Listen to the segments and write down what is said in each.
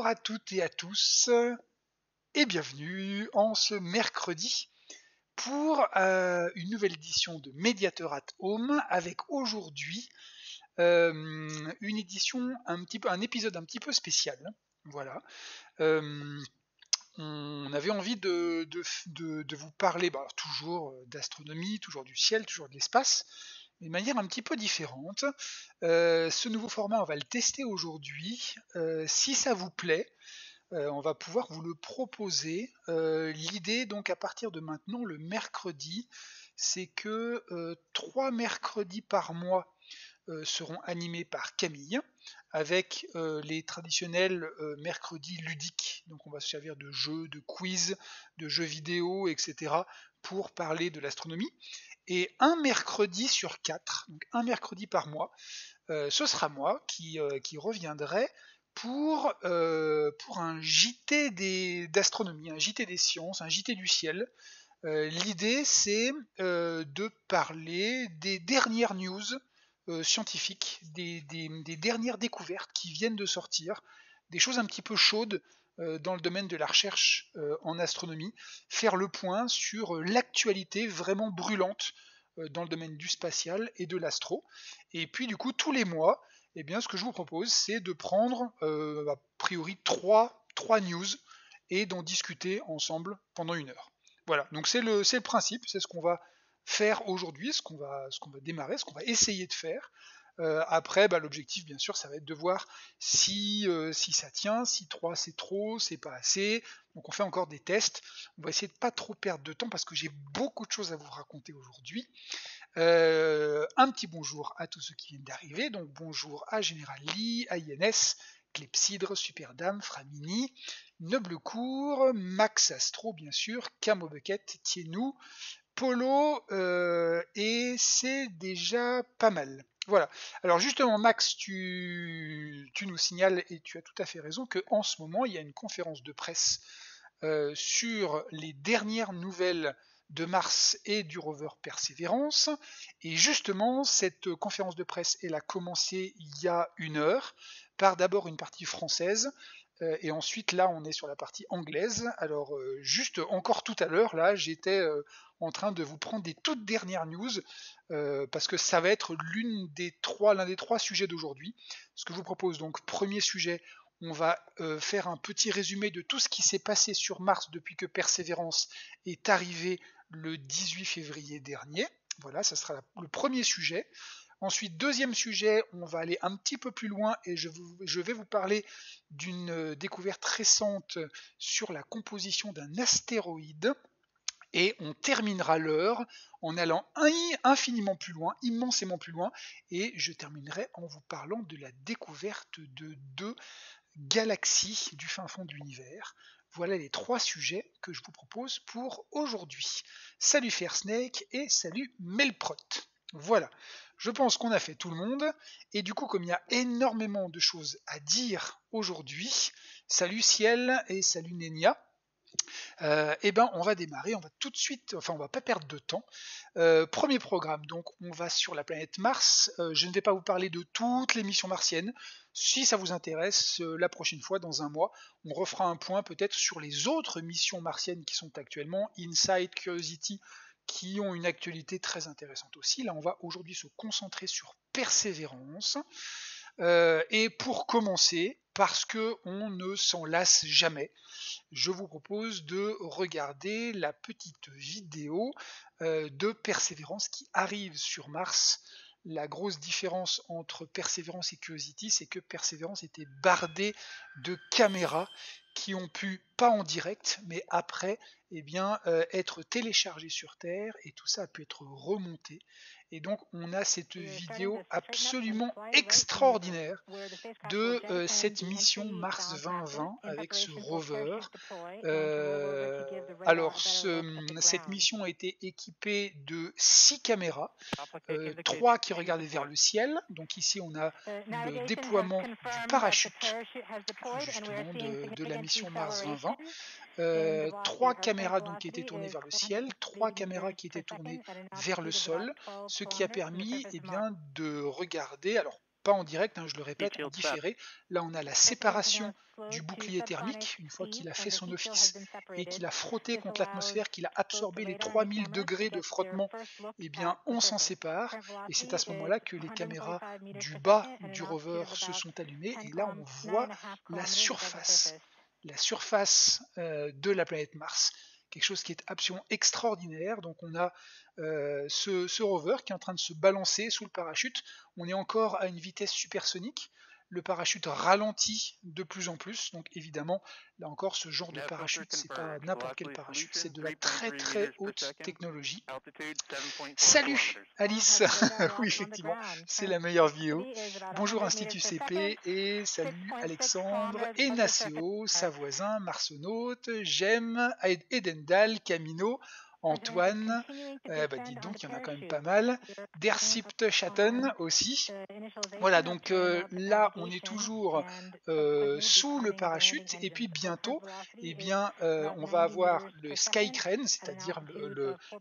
à toutes et à tous et bienvenue en ce mercredi pour une nouvelle édition de Mediator at Home avec aujourd'hui une édition un épisode un petit peu spécial. Voilà. On avait envie de vous parler toujours d'astronomie, toujours du ciel, toujours de l'espace, mais de manière un petit peu différente. Ce nouveau format, on va le tester aujourd'hui. Si ça vous plaît, on va pouvoir vous le proposer. L'idée, donc, à partir de maintenant, le mercredi, c'est que 3 mercredis par mois seront animés par Camille, avec les traditionnels mercredis ludiques. Donc on va se servir de jeux, de quiz, de jeux vidéo, etc. pour parler de l'astronomie. Et un mercredi sur 4, donc un mercredi par mois, ce sera moi qui reviendrai pour un JT d'astronomie, un JT des sciences, un JT du ciel. L'idée, c'est de parler des dernières news scientifiques, des dernières découvertes qui viennent de sortir, des choses un petit peu chaudes dans le domaine de la recherche en astronomie, faire le point sur l'actualité vraiment brûlante dans le domaine du spatial et de l'astro. Et puis du coup, tous les mois, eh bien, ce que je vous propose, c'est de prendre a priori trois news et d'en discuter ensemble pendant 1 heure. Voilà, donc c'est le principe, c'est ce qu'on va faire aujourd'hui, ce qu'on va démarrer, ce qu'on va essayer de faire. Après, l'objectif, bien sûr, ça va être de voir si ça tient, si 3 c'est trop, c'est pas assez. Donc on fait encore des tests. On va essayer de pas trop perdre de temps parce que j'ai beaucoup de choses à vous raconter aujourd'hui. Un petit bonjour à tous ceux qui viennent d'arriver. Donc bonjour à Général Lee, à INS, Clepsydre, Superdame, Framini, Noblecourt, Max Astro, bien sûr, Camo Bucket, Tienou, Polo, et c'est déjà pas mal. Voilà. Alors justement, Max, tu nous signales, et tu as tout à fait raison, qu'en ce moment, il y a une conférence de presse sur les dernières nouvelles de Mars et du rover Persévérance. Et justement, cette conférence de presse, elle a commencé il y a 1 heure, par d'abord une partie française, et ensuite là on est sur la partie anglaise. Alors juste encore tout à l'heure, là j'étais en train de vous prendre des toutes dernières news, parce que ça va être l'un des trois sujets d'aujourd'hui. Ce que je vous propose, donc, premier sujet, on va faire un petit résumé de tout ce qui s'est passé sur Mars depuis que Persévérance est arrivé le 18 février dernier. Voilà, ça sera le premier sujet. Ensuite, deuxième sujet, on va aller un petit peu plus loin et je vais vous parler d'une découverte récente sur la composition d'un astéroïde. Et on terminera l'heure en allant infiniment plus loin, immensément plus loin, et je terminerai en vous parlant de la découverte de 2 galaxies du fin fond de l'univers. Voilà les 3 sujets que je vous propose pour aujourd'hui. Salut Fairsnake et salut Melprot. Voilà, je pense qu'on a fait tout le monde, et du coup, comme il y a énormément de choses à dire aujourd'hui, salut Ciel et salut Nenia. On va démarrer, on va tout de suite, enfin on va pas perdre de temps. Premier programme, donc on va sur la planète Mars. Je ne vais pas vous parler de toutes les missions martiennes. Si ça vous intéresse, la prochaine fois, dans un mois, on refera un point peut-être sur les autres missions martiennes qui sont actuellement, Insight, Curiosity, qui ont une actualité très intéressante aussi. Là on va aujourd'hui se concentrer sur Persévérance. Et pour commencer, parce qu'on ne s'en lasse jamais, je vous propose de regarder la petite vidéo de Persévérance qui arrive sur Mars. La grosse différence entre Persévérance et Curiosity, c'est que Persévérance était bardée de caméras qui ont pu, pas en direct, mais après, être téléchargées sur Terre, et tout ça a pu être remonté. Et donc on a cette vidéo absolument extraordinaire de cette mission Mars 2020 avec ce rover. Cette mission a été équipée de 6 caméras, 3 qui regardaient vers le ciel. Donc ici on a le déploiement du parachute justement de la mission Mars 2020. 3 caméras donc qui étaient tournées vers le ciel, 3 caméras qui étaient tournées vers le sol, ce qui a permis de regarder, alors pas en direct, hein, je le répète, en différé. Là on a la séparation du bouclier thermique, une fois qu'il a fait son office et qu'il a frotté contre l'atmosphère, qu'il a absorbé les 3000 degrés de frottement, eh bien on s'en sépare, et c'est à ce moment-là que les caméras du bas du rover se sont allumées, et là on voit la surface de la planète Mars, quelque chose qui est absolument extraordinaire. Donc on a ce rover qui est en train de se balancer sous le parachute, on est encore à une vitesse supersonique, le parachute ralentit de plus en plus, donc évidemment, là encore, ce genre de parachute, c'est pas n'importe quel parachute, c'est de la très très haute technologie. Salut Alice, oui effectivement, c'est la meilleure vidéo. Bonjour Institut CP, et salut Alexandre, et Naceo, sa voisin, Marsonaute, Jem, Edendal, Camino, Antoine, dites donc, il y en a quand même pas mal. Dersipt Chatten aussi. Voilà, donc là, on est toujours sous le parachute, et puis bientôt, eh bien, on va avoir le Sky Crane, c'est-à-dire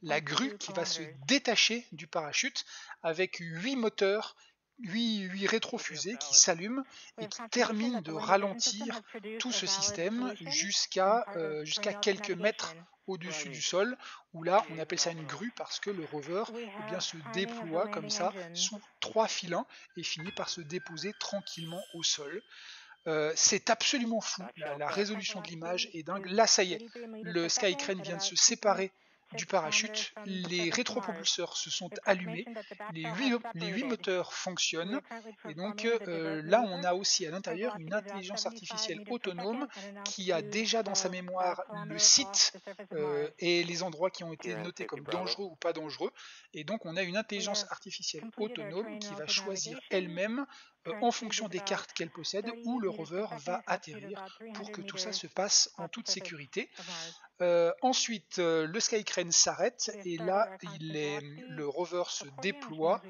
la grue qui va se détacher du parachute avec 8 moteurs, 8 rétrofusées qui s'allument et qui terminent de ralentir tout ce système jusqu'à quelques mètres au-dessus du sol, où là on appelle ça une grue parce que le rover se déploie comme ça sous 3 filins et finit par se déposer tranquillement au sol. C'est absolument fou, la résolution de l'image est dingue. Là ça y est, le Sky Crane vient de se séparer du parachute, les rétropropulseurs se sont allumés, les 8 moteurs fonctionnent, et donc là on a aussi à l'intérieur une intelligence artificielle autonome qui a déjà dans sa mémoire le site et les endroits qui ont été notés comme dangereux ou pas dangereux, et donc on a une intelligence artificielle autonome qui va choisir elle-même en fonction des cartes qu'elle possède où le rover va atterrir pour que tout ça se passe en toute sécurité. Ensuite, le Sky Crane s'arrête et là, le rover se déploie,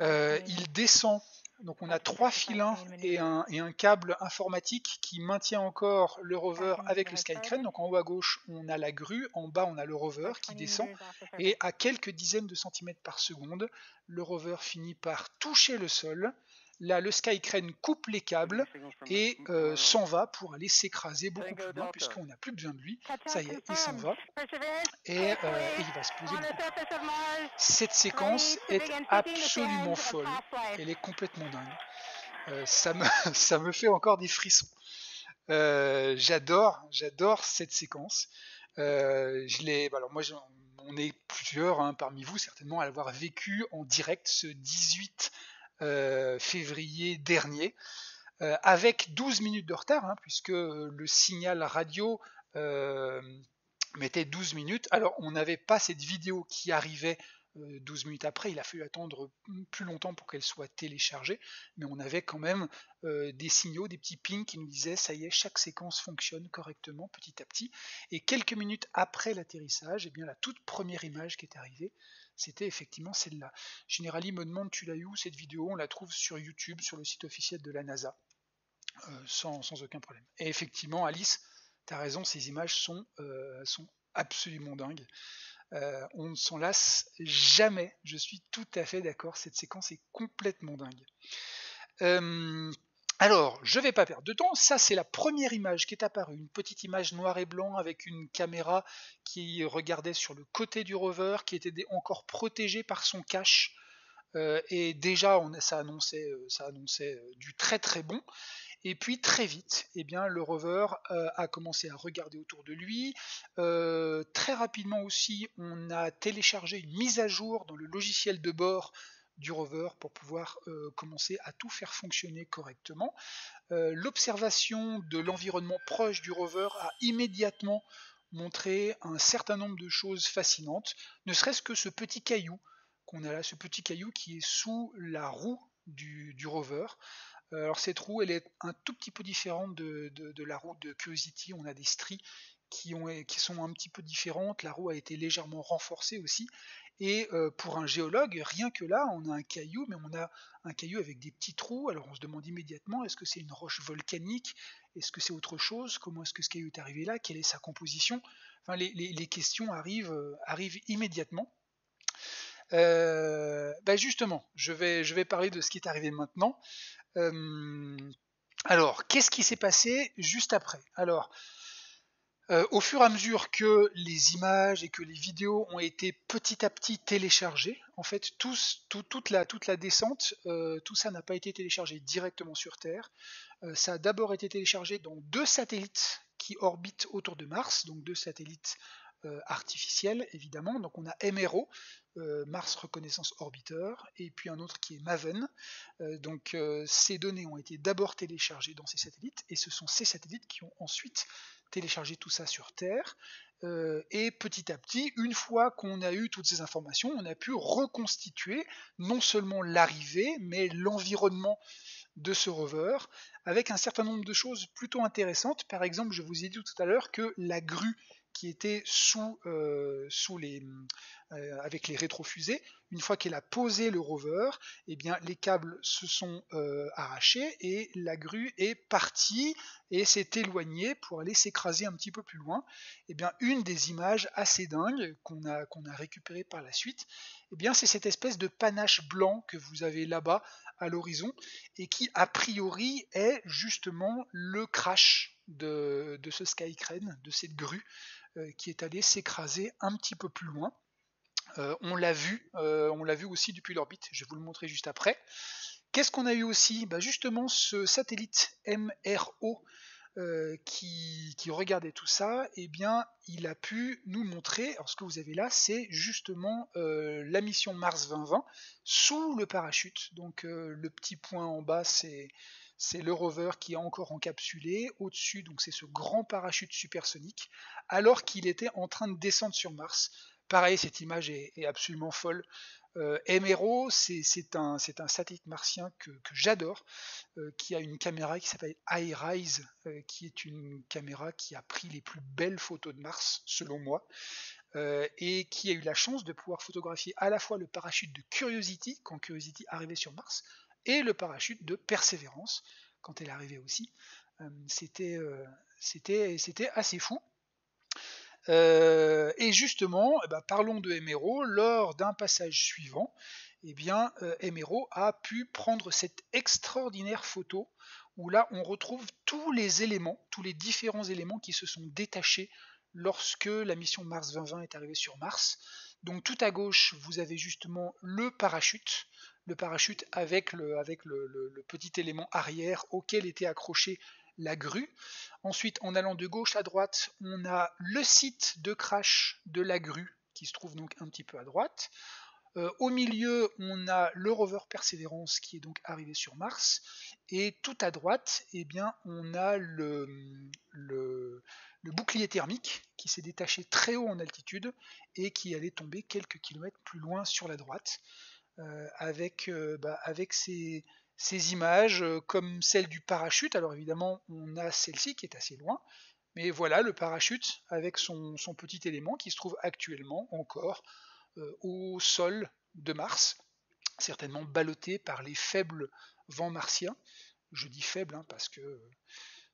il descend. Donc on a 3 filins et un câble informatique qui maintient encore le rover avec le Sky Crane. Donc en haut à gauche, on a la grue, en bas on a le rover qui descend, et à quelques dizaines de centimètres par seconde, le rover finit par toucher le sol. Là, le Sky Crane coupe les câbles et s'en va pour aller s'écraser beaucoup plus loin, puisqu'on n'a plus besoin de lui. Ça y est, il s'en va et il va se poser beaucoup plus loin. Cette séquence est absolument folle, elle est complètement dingue. Ça me fait encore des frissons. J'adore cette séquence. Alors moi, on est plusieurs parmi vous certainement à l'avoir vécu en direct ce 18 février dernier, avec 12 minutes de retard, puisque le signal radio mettait 12 minutes. Alors on n'avait pas cette vidéo qui arrivait 12 minutes après, il a fallu attendre plus longtemps pour qu'elle soit téléchargée, mais on avait quand même des signaux, des petits pings qui nous disaient ça y est, chaque séquence fonctionne correctement petit à petit. Et quelques minutes après l'atterrissage, eh bien, la toute première image qui est arrivée, c'était effectivement celle-là. Generali me demande, tu l'as eu où cette vidéo? On la trouve sur YouTube, sur le site officiel de la NASA, sans aucun problème. Et effectivement, Alice, tu as raison, ces images sont absolument dingues. On ne s'en lasse jamais, je suis tout à fait d'accord, cette séquence est complètement dingue. Alors, je ne vais pas perdre de temps, ça c'est la première image qui est apparue, une petite image noir et blanc avec une caméra qui regardait sur le côté du rover, qui était encore protégée par son cache, et déjà ça annonçait du très très bon. Et puis très vite, eh bien, le rover a commencé à regarder autour de lui. Très rapidement aussi, on a téléchargé une mise à jour dans le logiciel de bord du rover pour pouvoir commencer à tout faire fonctionner correctement. L'observation de l'environnement proche du rover a immédiatement montré un certain nombre de choses fascinantes, ne serait-ce que ce petit caillou qu'on a là, ce petit caillou qui est sous la roue du rover. Alors cette roue, elle est un tout petit peu différente de la roue de Curiosity. On a des stries qui sont un petit peu différentes. La roue a été légèrement renforcée aussi. Et pour un géologue, rien que là, on a un caillou, mais on a un caillou avec des petits trous. Alors on se demande immédiatement, est-ce que c'est une roche volcanique? Est-ce que c'est autre chose? Comment est-ce que ce caillou est arrivé là? Quelle est sa composition? Enfin, les questions arrivent immédiatement. Justement, je vais parler de ce qui est arrivé maintenant. Euh, alors, qu'est-ce qui s'est passé juste après? Alors, au fur et à mesure que les images et que les vidéos ont été petit à petit téléchargées, en fait, toute la descente, tout ça n'a pas été téléchargé directement sur Terre. Ça a d'abord été téléchargé dans deux satellites qui orbitent autour de Mars, donc deux satellites artificiels évidemment. Donc on a MRO, Mars Reconnaissance Orbiter, et puis un autre qui est MAVEN. Ces données ont été d'abord téléchargées dans ces satellites, et ce sont ces satellites qui ont ensuite téléchargé tout ça sur Terre. Et petit à petit, une fois qu'on a eu toutes ces informations, on a pu reconstituer non seulement l'arrivée, mais l'environnement de ce rover, avec un certain nombre de choses plutôt intéressantes. Par exemple, je vous ai dit tout à l'heure que la grue qui était avec les rétrofusées, une fois qu'elle a posé le rover, eh bien, les câbles se sont arrachés et la grue est partie et s'est éloignée pour aller s'écraser un petit peu plus loin. Eh bien, une des images assez dingues qu'on a récupérées par la suite, eh bien, c'est cette espèce de panache blanc que vous avez là-bas à l'horizon et qui a priori est justement le crash de ce Skycrane, de cette grue qui est allée s'écraser un petit peu plus loin. On l'a vu aussi depuis l'orbite, je vais vous le montrer juste après. Qu'est-ce qu'on a eu aussi? Justement ce satellite MRO qui regardait tout ça, eh bien, il a pu nous montrer, alors ce que vous avez là, c'est justement la mission Mars 2020 sous le parachute. Donc le petit point en bas, c'est le rover qui est encore encapsulé. Au-dessus, donc c'est ce grand parachute supersonique, alors qu'il était en train de descendre sur Mars. Pareil, cette image est absolument folle. MRO, c'est un satellite martien que j'adore, qui a une caméra qui s'appelle iRise, qui est une caméra qui a pris les plus belles photos de Mars, selon moi, et qui a eu la chance de pouvoir photographier à la fois le parachute de Curiosity, quand Curiosity arrivait sur Mars, et le parachute de Perseverance, quand elle arrivait aussi. C'était assez fou. Et justement, parlons de MRO, lors d'un passage suivant, MRO a pu prendre cette extraordinaire photo où là on retrouve tous les éléments, tous les différents éléments qui se sont détachés lorsque la mission Mars 2020 est arrivée sur Mars. Donc tout à gauche, vous avez justement le parachute avec le petit élément arrière auquel était accroché la grue. Ensuite, en allant de gauche à droite, on a le site de crash de la grue qui se trouve donc un petit peu à droite. Au milieu, on a le rover Perseverance qui est donc arrivé sur Mars. Et tout à droite, on a le bouclier thermique qui s'est détaché très haut en altitude et qui allait tomber quelques kilomètres plus loin sur la droite. Avec ces images comme celle du parachute. Alors évidemment, on a celle-ci qui est assez loin, mais voilà le parachute avec son petit élément qui se trouve actuellement encore au sol de Mars, certainement ballotté par les faibles vents martiens. Je dis faible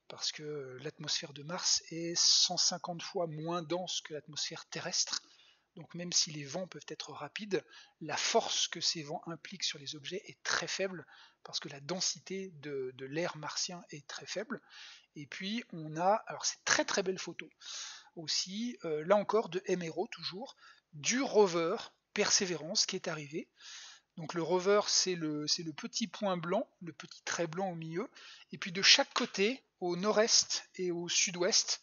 parce que l'atmosphère de Mars est 150 fois moins dense que l'atmosphère terrestre. Donc même si les vents peuvent être rapides, la force que ces vents impliquent sur les objets est très faible parce que la densité de l'air martien est très faible. Et puis on a, alors c'est très très belle photo aussi, là encore de MRO toujours, du rover Perseverance qui est arrivé. Donc le rover c'est le petit point blanc, le petit trait blanc au milieu, et puis de chaque côté, au nord-est et au sud-ouest,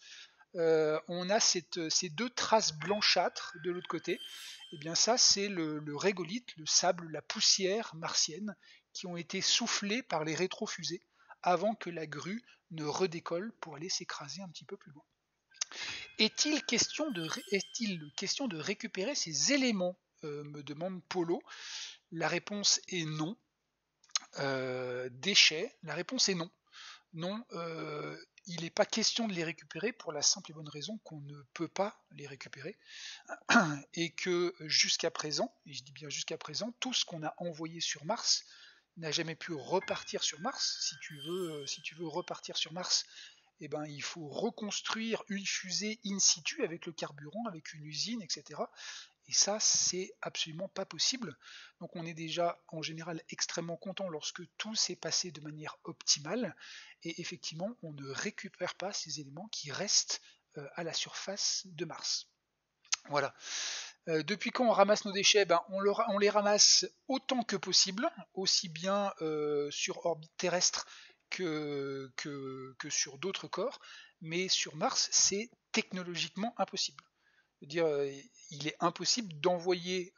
on a ces deux traces blanchâtres de l'autre côté. Et bien ça, c'est le régolithe, le sable, la poussière martienne qui ont été soufflés par les rétrofusées avant que la grue ne redécolle pour aller s'écraser un petit peu plus loin. Est-il question de récupérer ces éléments me demande Polo. La réponse est non. Déchets, la réponse est non. Non, il n'est pas question de les récupérer pour la simple et bonne raison qu'on ne peut pas les récupérer et que jusqu'à présent, et je dis bien jusqu'à présent, tout ce qu'on a envoyé sur Mars n'a jamais pu repartir sur Mars. Si tu veux repartir sur Mars, il faut reconstruire une fusée in situ avec le carburant, avec une usine, etc. Et ça, c'est absolument pas possible. Donc on est déjà en général extrêmement content lorsque tout s'est passé de manière optimale. Et effectivement, on ne récupère pas ces éléments qui restent à la surface de Mars. Voilà. Depuis quand on ramasse nos déchets? On les ramasse autant que possible, aussi bien sur orbite terrestre que sur d'autres corps, mais sur Mars, c'est technologiquement impossible. Dire, il est impossible d'envoyer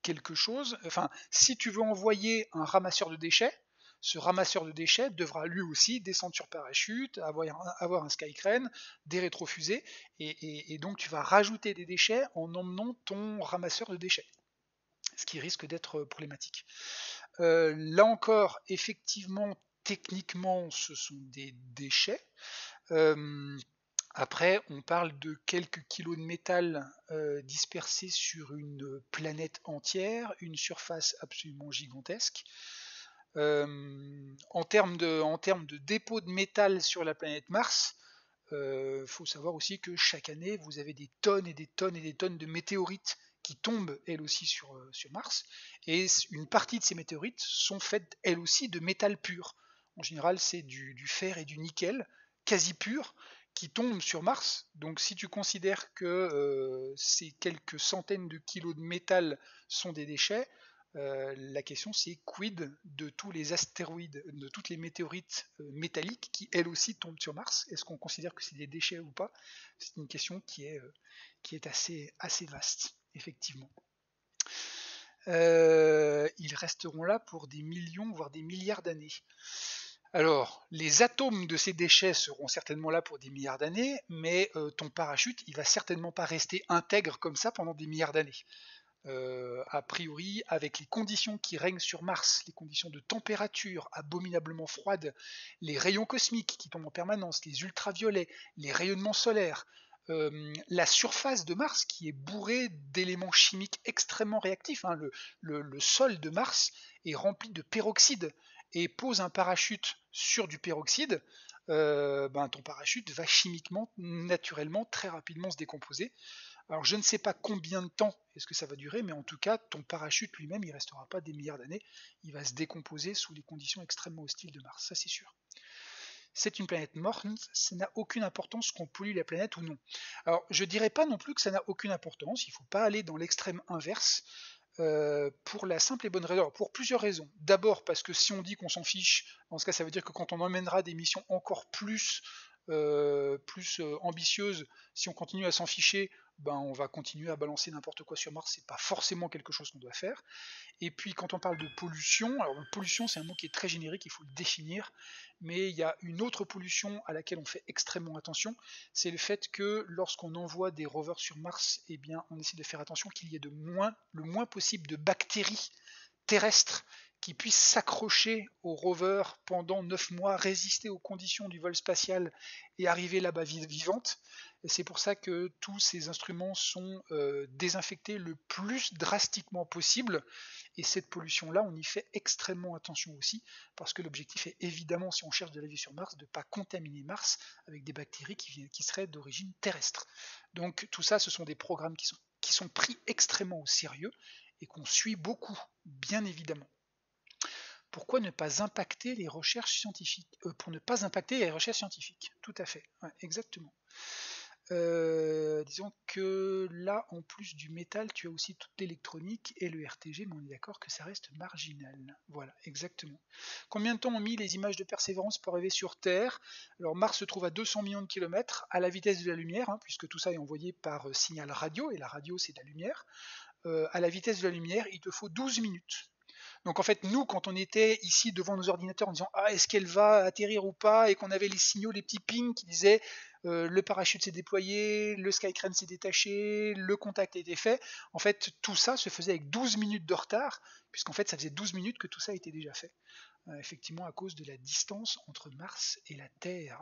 quelque chose. Enfin, si tu veux envoyer un ramasseur de déchets, ce ramasseur de déchets devra lui aussi descendre sur parachute, avoir un Skycrane, des rétrofusées, et donc tu vas rajouter des déchets en emmenant ton ramasseur de déchets, ce qui risque d'être problématique. Là encore, effectivement, techniquement, ce sont des déchets. Après, on parle de quelques kilos de métal dispersés sur une planète entière, une surface absolument gigantesque. En termes de dépôt de métal sur la planète Mars, faut savoir aussi que chaque année, vous avez des tonnes et des tonnes et des tonnes de météorites qui tombent elles aussi sur Mars, et une partie de ces météorites sont faites elles aussi de métal pur. En général, c'est du fer et du nickel, quasi pur, qui tombent sur Mars. Donc si tu considères que ces quelques centaines de kilos de métal sont des déchets, la question c'est quid de tous les astéroïdes, de toutes les météorites métalliques qui elles aussi tombent sur Mars? Est-ce qu'on considère que c'est des déchets ou pas? C'est une question qui est assez vaste, effectivement. Ils resteront là pour des millions, voire des milliards d'années. Alors, les atomes de ces déchets seront certainement là pour des milliards d'années, mais ton parachute, il va certainement pas rester intègre comme ça pendant des milliards d'années. A priori, avec les conditions qui règnent sur Mars, les conditions de température abominablement froides, les rayons cosmiques qui tombent en permanence, les ultraviolets, les rayonnements solaires, la surface de Mars qui est bourrée d'éléments chimiques extrêmement réactifs. Hein. Le sol de Mars est rempli de peroxyde, et pose un parachute sur du peroxyde, ton parachute va chimiquement, naturellement, très rapidement se décomposer. Alors je ne sais pas combien de temps est-ce que ça va durer, mais en tout cas, ton parachute lui-même, il ne restera pas des milliards d'années, il va se décomposer sous les conditions extrêmement hostiles de Mars, ça c'est sûr. C'est une planète morte, ça n'a aucune importance qu'on pollue la planète ou non. Alors je dirais pas non plus que ça n'a aucune importance, il ne faut pas aller dans l'extrême inverse, pour la simple et bonne raison, pour plusieurs raisons. D'abord parce que si on dit qu'on s'en fiche, dans ce cas ça veut dire que quand on emmènera des missions encore plus ambitieuses, si on continue à s'en ficher, on va continuer à balancer n'importe quoi sur Mars, c'est pas forcément quelque chose qu'on doit faire. Et puis quand on parle de pollution, alors pollution c'est un mot qui est très générique, il faut le définir, mais il y a une autre pollution à laquelle on fait extrêmement attention, c'est le fait que lorsqu'on envoie des rovers sur Mars, eh bien on essaie de faire attention qu'il y ait le moins possible de bactéries terrestres qui puissent s'accrocher au rover pendant 9 mois, résister aux conditions du vol spatial et arriver là-bas vivante. C'est pour ça que tous ces instruments sont désinfectés le plus drastiquement possible. Et cette pollution-là, on y fait extrêmement attention aussi, parce que l'objectif est évidemment, si on cherche de la vie sur Mars, de ne pas contaminer Mars avec des bactéries qui seraient d'origine terrestre. Donc tout ça, ce sont des programmes qui sont pris extrêmement au sérieux et qu'on suit beaucoup, bien évidemment. Pourquoi ne pas impacter les recherches scientifiques? Pour ne pas impacter les recherches scientifiques, tout à fait, ouais, exactement. Disons que là, en plus du métal, tu as aussi toute l'électronique et le RTG, mais on est d'accord que ça reste marginal. Voilà, exactement. Combien de temps ont mis les images de Persévérance pour arriver sur Terre? Alors Mars se trouve à 200 millions de kilomètres, à la vitesse de la lumière, hein, puisque tout ça est envoyé par signal radio, et la radio c'est de la lumière. À la vitesse de la lumière, il te faut 12 minutes. Donc en fait, nous, quand on était ici devant nos ordinateurs en disant ah est-ce qu'elle va atterrir ou pas, et qu'on avait les signaux, les petits pings qui disaient le parachute s'est déployé, le Skycrane s'est détaché, le contact a été fait, en fait tout ça se faisait avec 12 minutes de retard, puisqu'en fait ça faisait 12 minutes que tout ça était déjà fait. Effectivement à cause de la distance entre Mars et la Terre.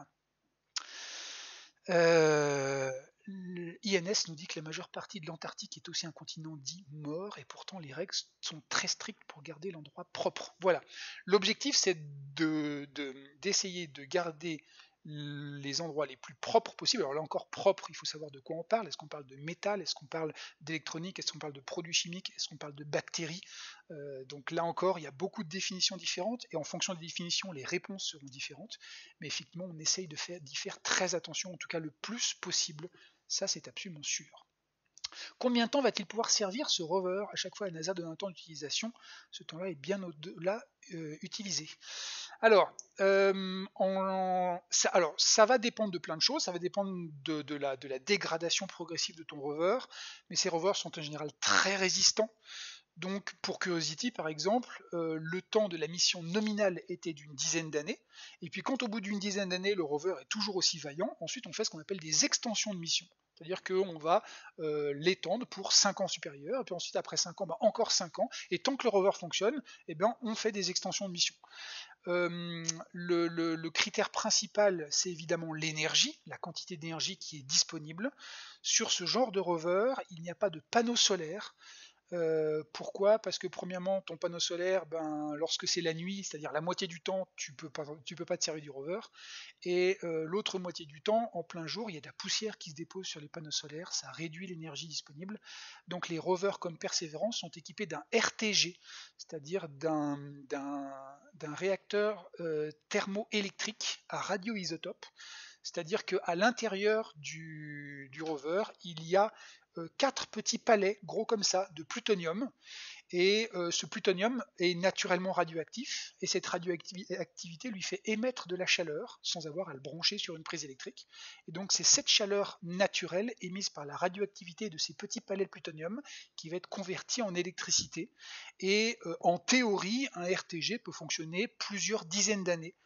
L'INS nous dit que la majeure partie de l'Antarctique est aussi un continent dit mort, et pourtant les règles sont très strictes pour garder l'endroit propre. Voilà. L'objectif c'est d'essayer de garder les endroits les plus propres possibles. Alors là encore, propre, il faut savoir de quoi on parle. Est-ce qu'on parle de métal? Est-ce qu'on parle d'électronique? Est-ce qu'on parle de produits chimiques? Est-ce qu'on parle de bactéries? Donc là encore, il y a beaucoup de définitions différentes, et en fonction des définitions, les réponses seront différentes. Mais effectivement, on essaye d'y faire très attention, en tout cas le plus possible. Ça, c'est absolument sûr. Combien de temps va-t-il pouvoir servir ce rover? À chaque fois, la NASA donne un temps d'utilisation. Ce temps-là est bien au-delà utilisé. Alors, ça va dépendre de plein de choses. Ça va dépendre de la dégradation progressive de ton rover. Mais ces rovers sont en général très résistants. Donc pour Curiosity par exemple, le temps de la mission nominale était d'une dizaine d'années, et puis quand au bout d'une dizaine d'années le rover est toujours aussi vaillant, ensuite on fait ce qu'on appelle des extensions de mission. C'est-à-dire qu'on va l'étendre pour 5 ans supérieurs, et puis ensuite après 5 ans, encore 5 ans, et tant que le rover fonctionne, on fait des extensions de mission. Le critère principal, c'est évidemment l'énergie, la quantité d'énergie qui est disponible. Sur ce genre de rover, il n'y a pas de panneau solaire. Pourquoi? Parce que premièrement, ton panneau solaire, lorsque c'est la nuit, c'est-à-dire la moitié du temps, tu peux pas te servir du rover, et l'autre moitié du temps, en plein jour, il y a de la poussière qui se dépose sur les panneaux solaires, ça réduit l'énergie disponible. Donc les rovers comme Perseverance sont équipés d'un RTG, c'est-à-dire d'un réacteur thermoélectrique à radioisotope. C'est-à-dire qu'à l'intérieur du rover, il y a 4 petits palets, gros comme ça, de plutonium. Et ce plutonium est naturellement radioactif, et cette radioactivité lui fait émettre de la chaleur sans avoir à le brancher sur une prise électrique. Et donc c'est cette chaleur naturelle émise par la radioactivité de ces petits palets de plutonium qui va être convertie en électricité. Et en théorie, un RTG peut fonctionner plusieurs dizaines d'années,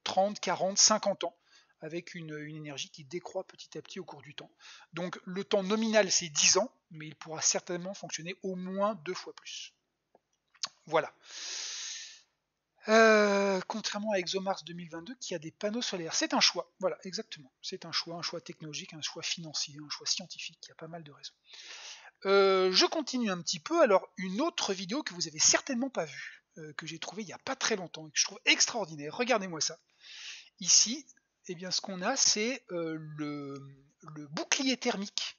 30, 40, 50 ans, avec une énergie qui décroît petit à petit au cours du temps. Donc le temps nominal c'est 10 ans, mais il pourra certainement fonctionner au moins 2 fois plus. Voilà. Contrairement à ExoMars 2022 qui a des panneaux solaires. C'est un choix, voilà, exactement. C'est un choix technologique, un choix financier, un choix scientifique, il y a pas mal de raisons. Je continue un petit peu. Alors, une autre vidéo que vous avez certainement pas vue, que j'ai trouvée il n'y a pas très longtemps et que je trouve extraordinaire. Regardez-moi ça. Ici, ce qu'on a, c'est le bouclier thermique,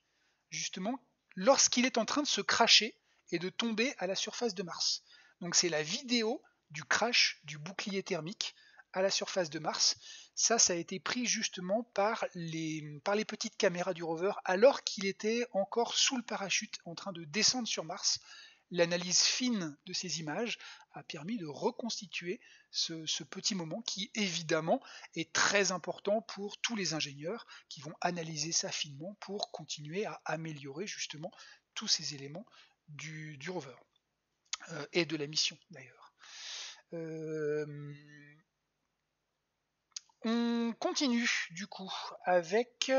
justement, lorsqu'il est en train de se cracher et de tomber à la surface de Mars. Donc c'est la vidéo du crash du bouclier thermique à la surface de Mars. Ça a été pris justement par les petites caméras du rover alors qu'il était encore sous le parachute en train de descendre sur Mars. L'analyse fine de ces images a permis de reconstituer ce petit moment qui évidemment est très important pour tous les ingénieurs qui vont analyser ça finement pour continuer à améliorer justement tous ces éléments du rover et de la mission d'ailleurs. On continue du coup avec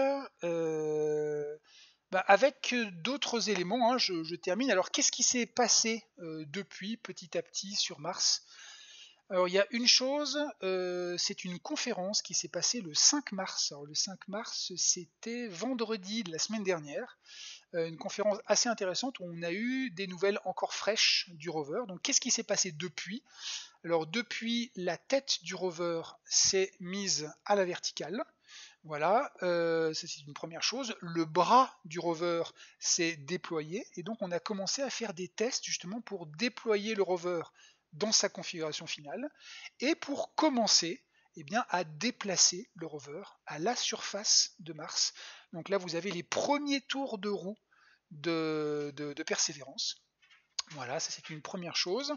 d'autres éléments, hein. Je termine. Alors qu'est-ce qui s'est passé depuis petit à petit sur Mars? Alors il y a une chose, c'est une conférence qui s'est passée le 5 mars. Alors le 5 mars, c'était vendredi de la semaine dernière. Une conférence assez intéressante où on a eu des nouvelles encore fraîches du rover. Donc qu'est-ce qui s'est passé depuis? Alors depuis, la tête du rover s'est mise à la verticale. Voilà, ça c'est une première chose. Le bras du rover s'est déployé et donc on a commencé à faire des tests justement pour déployer le rover dans sa configuration finale et pour commencer à déplacer le rover à la surface de Mars. Donc là vous avez les premiers tours de roue de Persévérance. Voilà, ça c'est une première chose.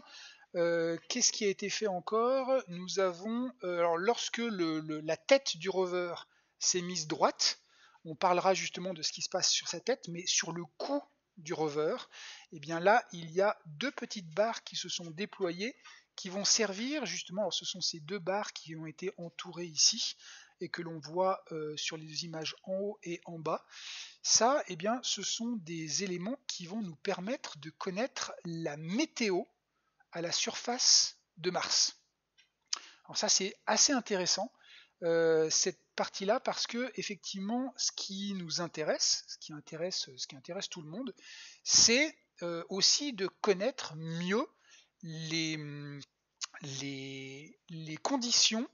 Qu'est-ce qui a été fait encore? Nous avons, alors lorsque la tête du rover s'est mise droite, on parlera justement de ce qui se passe sur sa tête, mais sur le cou du rover, là il y a 2 petites barres qui se sont déployées, qui vont servir justement, alors ce sont ces 2 barres qui ont été entourées ici, et que l'on voit sur les images en haut et en bas. Ça, ce sont des éléments qui vont nous permettre de connaître la météo à la surface de Mars. Alors ça c'est assez intéressant cette partie-là parce que effectivement ce qui nous intéresse, ce qui intéresse tout le monde, c'est aussi de connaître mieux les conditions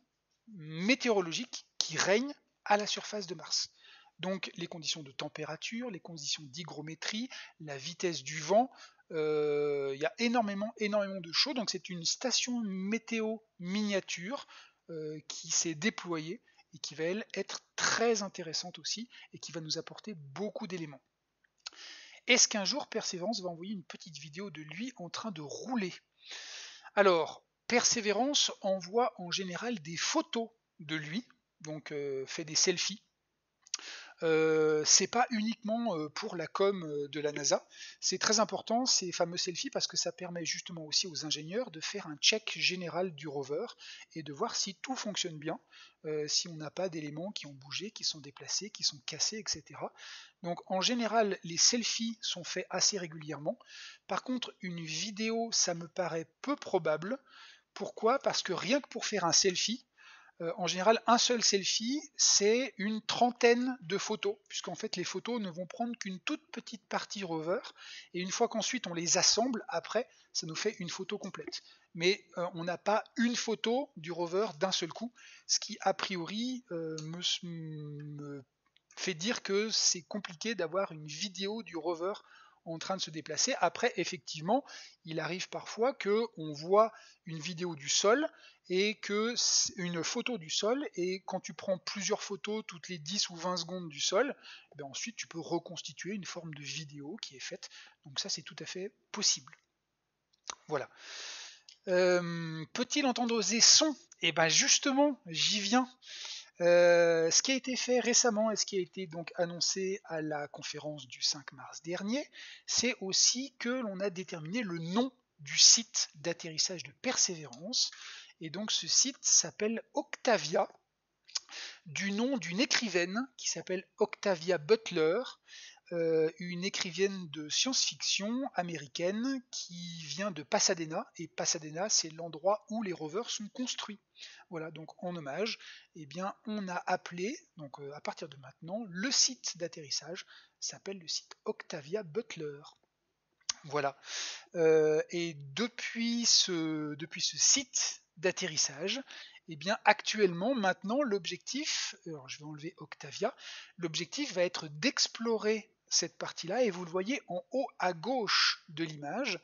météorologiques qui règnent à la surface de Mars. Donc les conditions de température, les conditions d'hygrométrie, la vitesse du vent, il y a énormément de choses. Donc c'est une station météo miniature qui s'est déployée et qui va elle être très intéressante aussi et qui va nous apporter beaucoup d'éléments. Est-ce qu'un jour Persévérance va envoyer une petite vidéo de lui en train de rouler? Alors, Persévérance envoie en général des photos de lui, donc fait des selfies. C'est pas uniquement pour la com de la NASA, c'est très important ces fameux selfies parce que ça permet justement aussi aux ingénieurs de faire un check général du rover et de voir si tout fonctionne bien, si on n'a pas d'éléments qui ont bougé, qui sont déplacés, qui sont cassés, etc. Donc en général, les selfies sont faits assez régulièrement. Par contre, une vidéo, ça me paraît peu probable. Pourquoi? Parce que rien que pour faire un selfie, en général, un seul selfie, c'est une trentaine de photos, puisqu'en fait les photos ne vont prendre qu'une toute petite partie rover, et une fois qu'ensuite on les assemble, après, ça nous fait une photo complète. Mais on n'a pas une photo du rover d'un seul coup, ce qui a priori me fait dire que c'est compliqué d'avoir une vidéo du rover en train de se déplacer. Après, effectivement, il arrive parfois qu'on voit une vidéo du sol et que une photo du sol, et quand tu prends plusieurs photos toutes les 10 ou 20 secondes du sol, ben ensuite tu peux reconstituer une forme de vidéo qui est faite. Donc ça, c'est tout à fait possible. Voilà. Peut-il entendre des sons? Et ben justement, j'y viens. Ce qui a été fait récemment et ce qui a été donc annoncé à la conférence du 5 mars dernier, c'est aussi que l'on a déterminé le nom du site d'atterrissage de Persévérance. Et donc ce site s'appelle Octavia, du nom d'une écrivaine qui s'appelle Octavia Butler, une écrivaine de science-fiction américaine qui vient de Pasadena, et Pasadena c'est l'endroit où les rovers sont construits. Voilà, donc en hommage, eh bien, on a appelé, donc à partir de maintenant, le site d'atterrissage s'appelle le site Octavia Butler. Voilà. Et depuis ce site d'atterrissage, eh bien actuellement, maintenant, l'objectif, alors je vais enlever Octavia, l'objectif va être d'explorer cette partie-là, et vous le voyez en haut à gauche de l'image,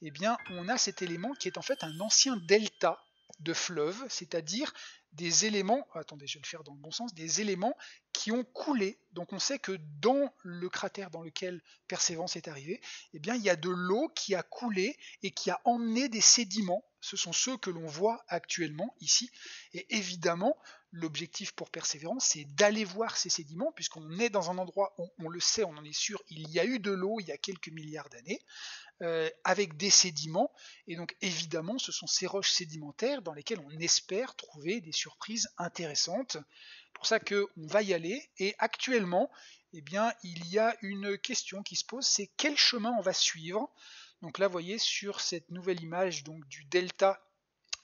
eh bien on a cet élément qui est en fait un ancien delta de fleuve, c'est-à-dire des éléments, attendez, je vais le faire dans le bon sens, des éléments qui ont coulé. Donc on sait que dans le cratère dans lequel Persévérance est arrivé, eh bien il y a de l'eau qui a coulé et qui a emmené des sédiments. Ce sont ceux que l'on voit actuellement ici. Et évidemment, l'objectif pour Persévérance, c'est d'aller voir ces sédiments, puisqu'on est dans un endroit où, on le sait, on en est sûr, il y a eu de l'eau il y a quelques milliards d'années, avec des sédiments. Et donc évidemment, ce sont ces roches sédimentaires dans lesquelles on espère trouver des surprises intéressantes. C'est pour ça qu'on va y aller. Et actuellement, eh bien, il y a une question qui se pose, c'est quel chemin on va suivre. Donc là, vous voyez sur cette nouvelle image donc, du delta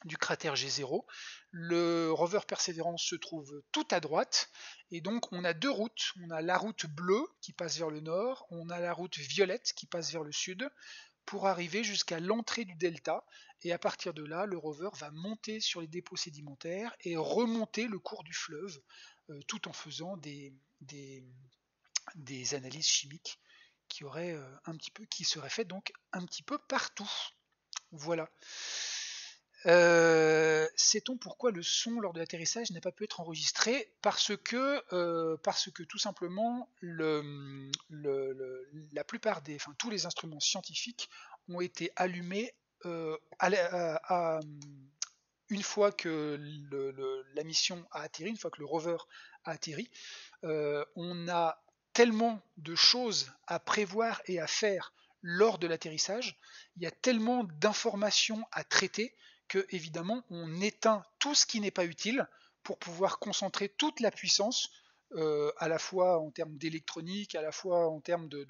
du cratère G0, le rover Persévérance se trouve tout à droite, et donc on a deux routes. On a la route bleue qui passe vers le nord, on a la route violette qui passe vers le sud, pour arriver jusqu'à l'entrée du delta, et à partir de là, le rover va monter sur les dépôts sédimentaires et remonter le cours du fleuve, tout en faisant des analyses chimiques qui seraient faites donc un petit peu partout. Voilà. Sait-on pourquoi le son lors de l'atterrissage n'a pas pu être enregistré? Parce que tout simplement la plupart tous les instruments scientifiques ont été allumés une fois que la mission a atterri, une fois que le rover a atterri. On a tellement de choses à prévoir et à faire lors de l'atterrissage, il y a tellement d'informations à traiter que évidemment on éteint tout ce qui n'est pas utile pour pouvoir concentrer toute la puissance, à la fois en termes d'électronique, à la fois en termes de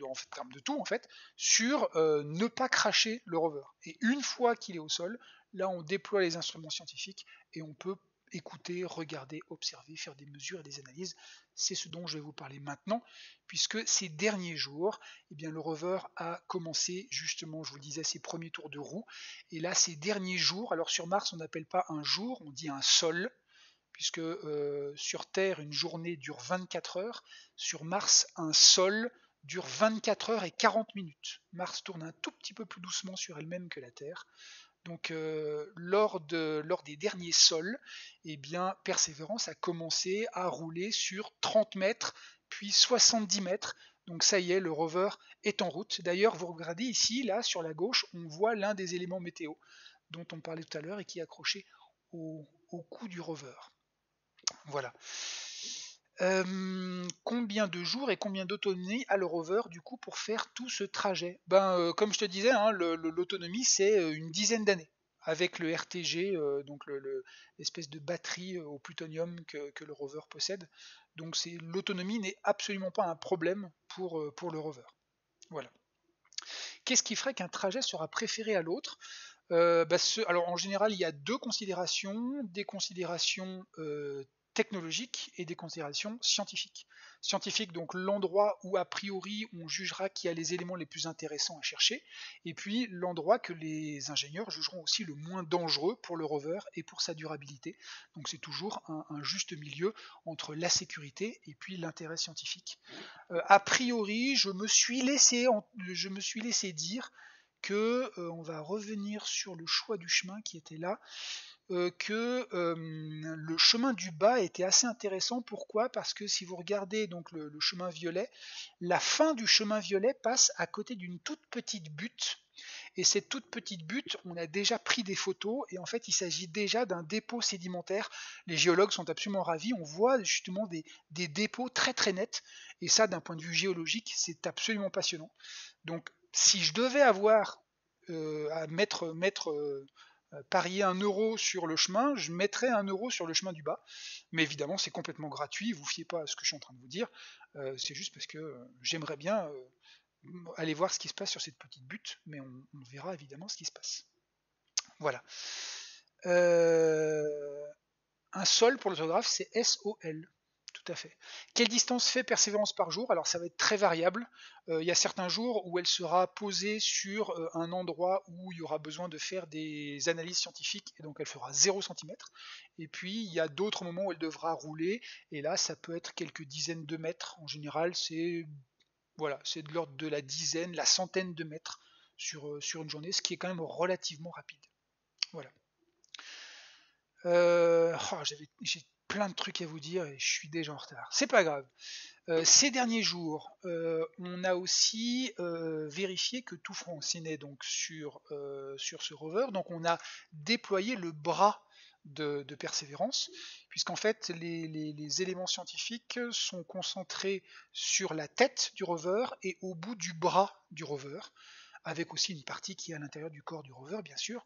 tout en fait, sur ne pas cracher le rover. Et une fois qu'il est au sol, là on déploie les instruments scientifiques et on peut écouter, regarder, observer, faire des mesures et des analyses. C'est ce dont je vais vous parler maintenant, puisque ces derniers jours, eh bien, le rover a commencé justement, je vous le disais, ses premiers tours de roue. Et là, ces derniers jours, alors sur Mars, on n'appelle pas un jour, on dit un sol, puisque sur Terre, une journée dure 24 heures, sur Mars, un sol dure 24 heures et 40 minutes. Mars tourne un tout petit peu plus doucement sur elle-même que la Terre. Donc lors des derniers sols, eh bien, Persévérance a commencé à rouler sur 30 mètres, puis 70 mètres. Donc ça y est, le rover est en route. D'ailleurs, vous regardez ici, là, sur la gauche, on voit l'un des éléments météo dont on parlait tout à l'heure et qui est accroché au cou du rover. Voilà. Combien de jours et combien d'autonomie a le rover du coup pour faire tout ce trajet? Comme je te disais, hein, l'autonomie c'est une dizaine d'années avec le RTG, donc l'espèce de batterie au plutonium que le rover possède. Donc l'autonomie n'est absolument pas un problème pour le rover. Voilà. Qu'est-ce qui ferait qu'un trajet sera préféré à l'autre? Alors en général, il y a deux considérations, des considérations technologiques et des considérations scientifiques. Scientifique, donc l'endroit où a priori on jugera qu'il y a les éléments les plus intéressants à chercher, et puis l'endroit que les ingénieurs jugeront aussi le moins dangereux pour le rover et pour sa durabilité. Donc c'est toujours un juste milieu entre la sécurité et puis l'intérêt scientifique. A priori, je me suis laissé dire que on va revenir sur le choix du chemin qui était là, que le chemin du bas était assez intéressant. Pourquoi? Parce que si vous regardez donc le chemin violet, la fin du chemin violet passe à côté d'une toute petite butte. Et cette toute petite butte, on a déjà pris des photos et en fait il s'agit déjà d'un dépôt sédimentaire. Les géologues sont absolument ravis, on voit justement des dépôts très très nets et ça d'un point de vue géologique c'est absolument passionnant. Donc si je devais avoir à parier 1 € sur le chemin, je mettrais 1 € sur le chemin du bas. Mais évidemment, c'est complètement gratuit, vous ne fiez pas à ce que je suis en train de vous dire. C'est juste parce que j'aimerais bien aller voir ce qui se passe sur cette petite butte, mais on verra évidemment ce qui se passe. Voilà. Un sol pour l'autographe, c'est SOL. Tout à fait. Quelle distance fait Persévérance par jour? Alors ça va être très variable. Il y a certains jours où elle sera posée sur un endroit où il y aura besoin de faire des analyses scientifiques et donc elle fera 0 cm. Et puis il y a d'autres moments où elle devra rouler et là ça peut être quelques dizaines de mètres. En général c'est de l'ordre de la dizaine, la centaine de mètres sur une journée, ce qui est quand même relativement rapide. Voilà. J'ai plein de trucs à vous dire et je suis déjà en retard. C'est pas grave. Ces derniers jours, on a aussi vérifié que tout fonctionnait donc sur ce rover. Donc on a déployé le bras de Persévérance, puisqu'en fait les éléments scientifiques sont concentrés sur la tête du rover et au bout du bras du rover, avec aussi une partie qui est à l'intérieur du corps du rover, bien sûr.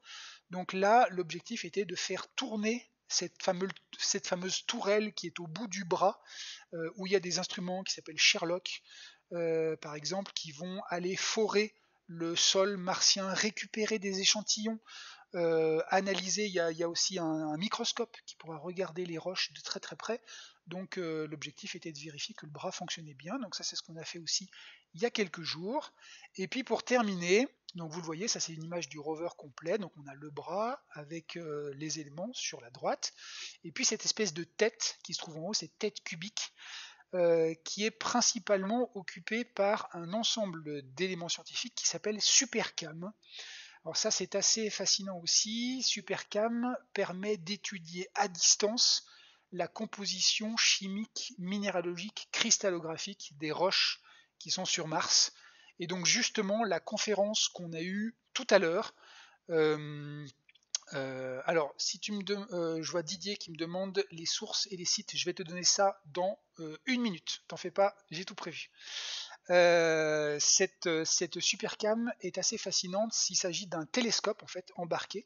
Donc là, l'objectif était de faire tourner cette fameuse tourelle qui est au bout du bras, où il y a des instruments qui s'appellent Sherlock, par exemple, qui vont aller forer le sol martien, récupérer des échantillons, analyser. Il y a aussi un microscope qui pourra regarder les roches de très très près. Donc l'objectif était de vérifier que le bras fonctionnait bien. Donc ça c'est ce qu'on a fait aussi il y a quelques jours. Et puis pour terminer, donc vous le voyez, ça c'est une image du rover complet. Donc on a le bras avec les éléments sur la droite. Et puis cette espèce de tête qui se trouve en haut, cette tête cubique, qui est principalement occupée par un ensemble d'éléments scientifiques qui s'appelle SuperCam. Alors ça c'est assez fascinant aussi. SuperCam permet d'étudier à distance la composition chimique, minéralogique, cristallographique des roches qui sont sur Mars. Et donc justement la conférence qu'on a eue tout à l'heure, alors si je vois Didier qui me demande les sources et les sites, je vais te donner ça dans 1 minute, t'en fais pas, j'ai tout prévu. Cette supercam est assez fascinante. S'il s'agit d'un télescope en fait embarqué,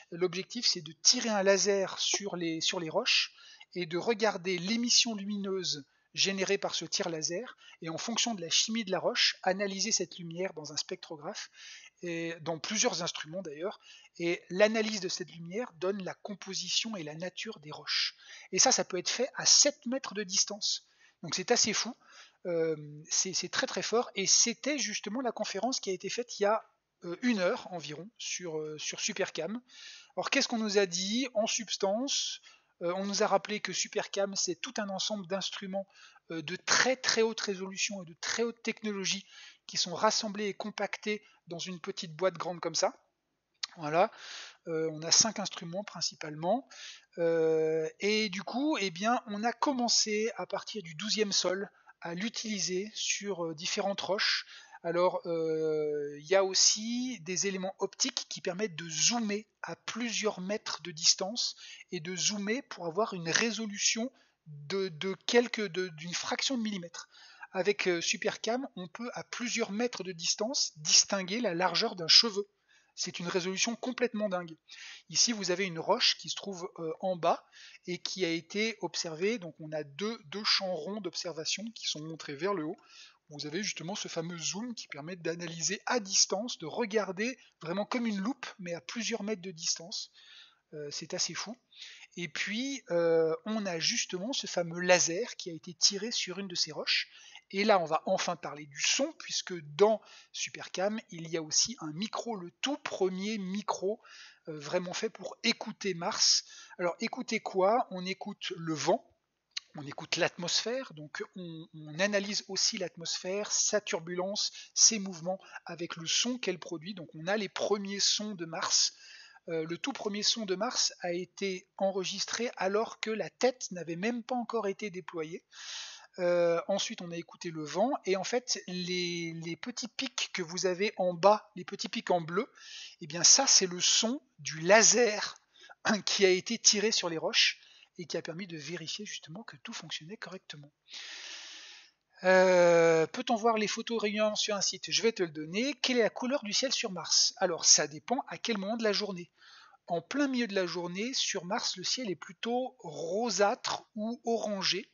l'objectif c'est de tirer un laser sur les roches et de regarder l'émission lumineuse générée par ce tir laser et en fonction de la chimie de la roche, analyser cette lumière dans un spectrographe et dans plusieurs instruments d'ailleurs, et l'analyse de cette lumière donne la composition et la nature des roches. Et ça peut être fait à 7 mètres de distance. Donc c'est assez fou. C'est très très fort et c'était justement la conférence qui a été faite il y a 1 heure environ sur Supercam. Alors qu'est-ce qu'on nous a dit? En substance, On nous a rappelé que Supercam, c'est tout un ensemble d'instruments de très très haute résolution et de très haute technologie qui sont rassemblés et compactés dans une petite boîte grande comme ça. Voilà, on a 5 instruments principalement. Et du coup, eh bien, on a commencé à partir du 12e sol à l'utiliser sur différentes roches. Alors, il y a aussi des éléments optiques qui permettent de zoomer à plusieurs mètres de distance et de zoomer pour avoir une résolution d'une fraction de millimètre. Avec Supercam, on peut à plusieurs mètres de distance distinguer la largeur d'un cheveu. C'est une résolution complètement dingue. Ici, vous avez une roche qui se trouve en bas et qui a été observée. Donc, on a deux champs ronds d'observation qui sont montrés vers le haut. Vous avez justement ce fameux zoom qui permet d'analyser à distance, de regarder vraiment comme une loupe, mais à plusieurs mètres de distance. C'est assez fou. Et puis, on a justement ce fameux laser qui a été tiré sur une de ces roches. Et là, on va enfin parler du son, puisque dans Supercam, il y a aussi un micro, le tout premier micro vraiment fait pour écouter Mars. Alors, écouter quoi? On écoute le vent, on écoute l'atmosphère, donc on analyse aussi l'atmosphère, sa turbulence, ses mouvements avec le son qu'elle produit. Donc, on a les premiers sons de Mars. Le tout premier son de Mars a été enregistré alors que la tête n'avait même pas encore été déployée. Ensuite, on a écouté le vent, et en fait, les petits pics que vous avez en bas, les petits pics en bleu, et bien ça, c'est le son du laser qui a été tiré sur les roches et qui a permis de vérifier justement que tout fonctionnait correctement. Peut-on voir les photos réunies sur un site? Je vais te le donner. Quelle est la couleur du ciel sur Mars? Alors, ça dépend à quel moment de la journée. En plein milieu de la journée, sur Mars, le ciel est plutôt rosâtre ou orangé.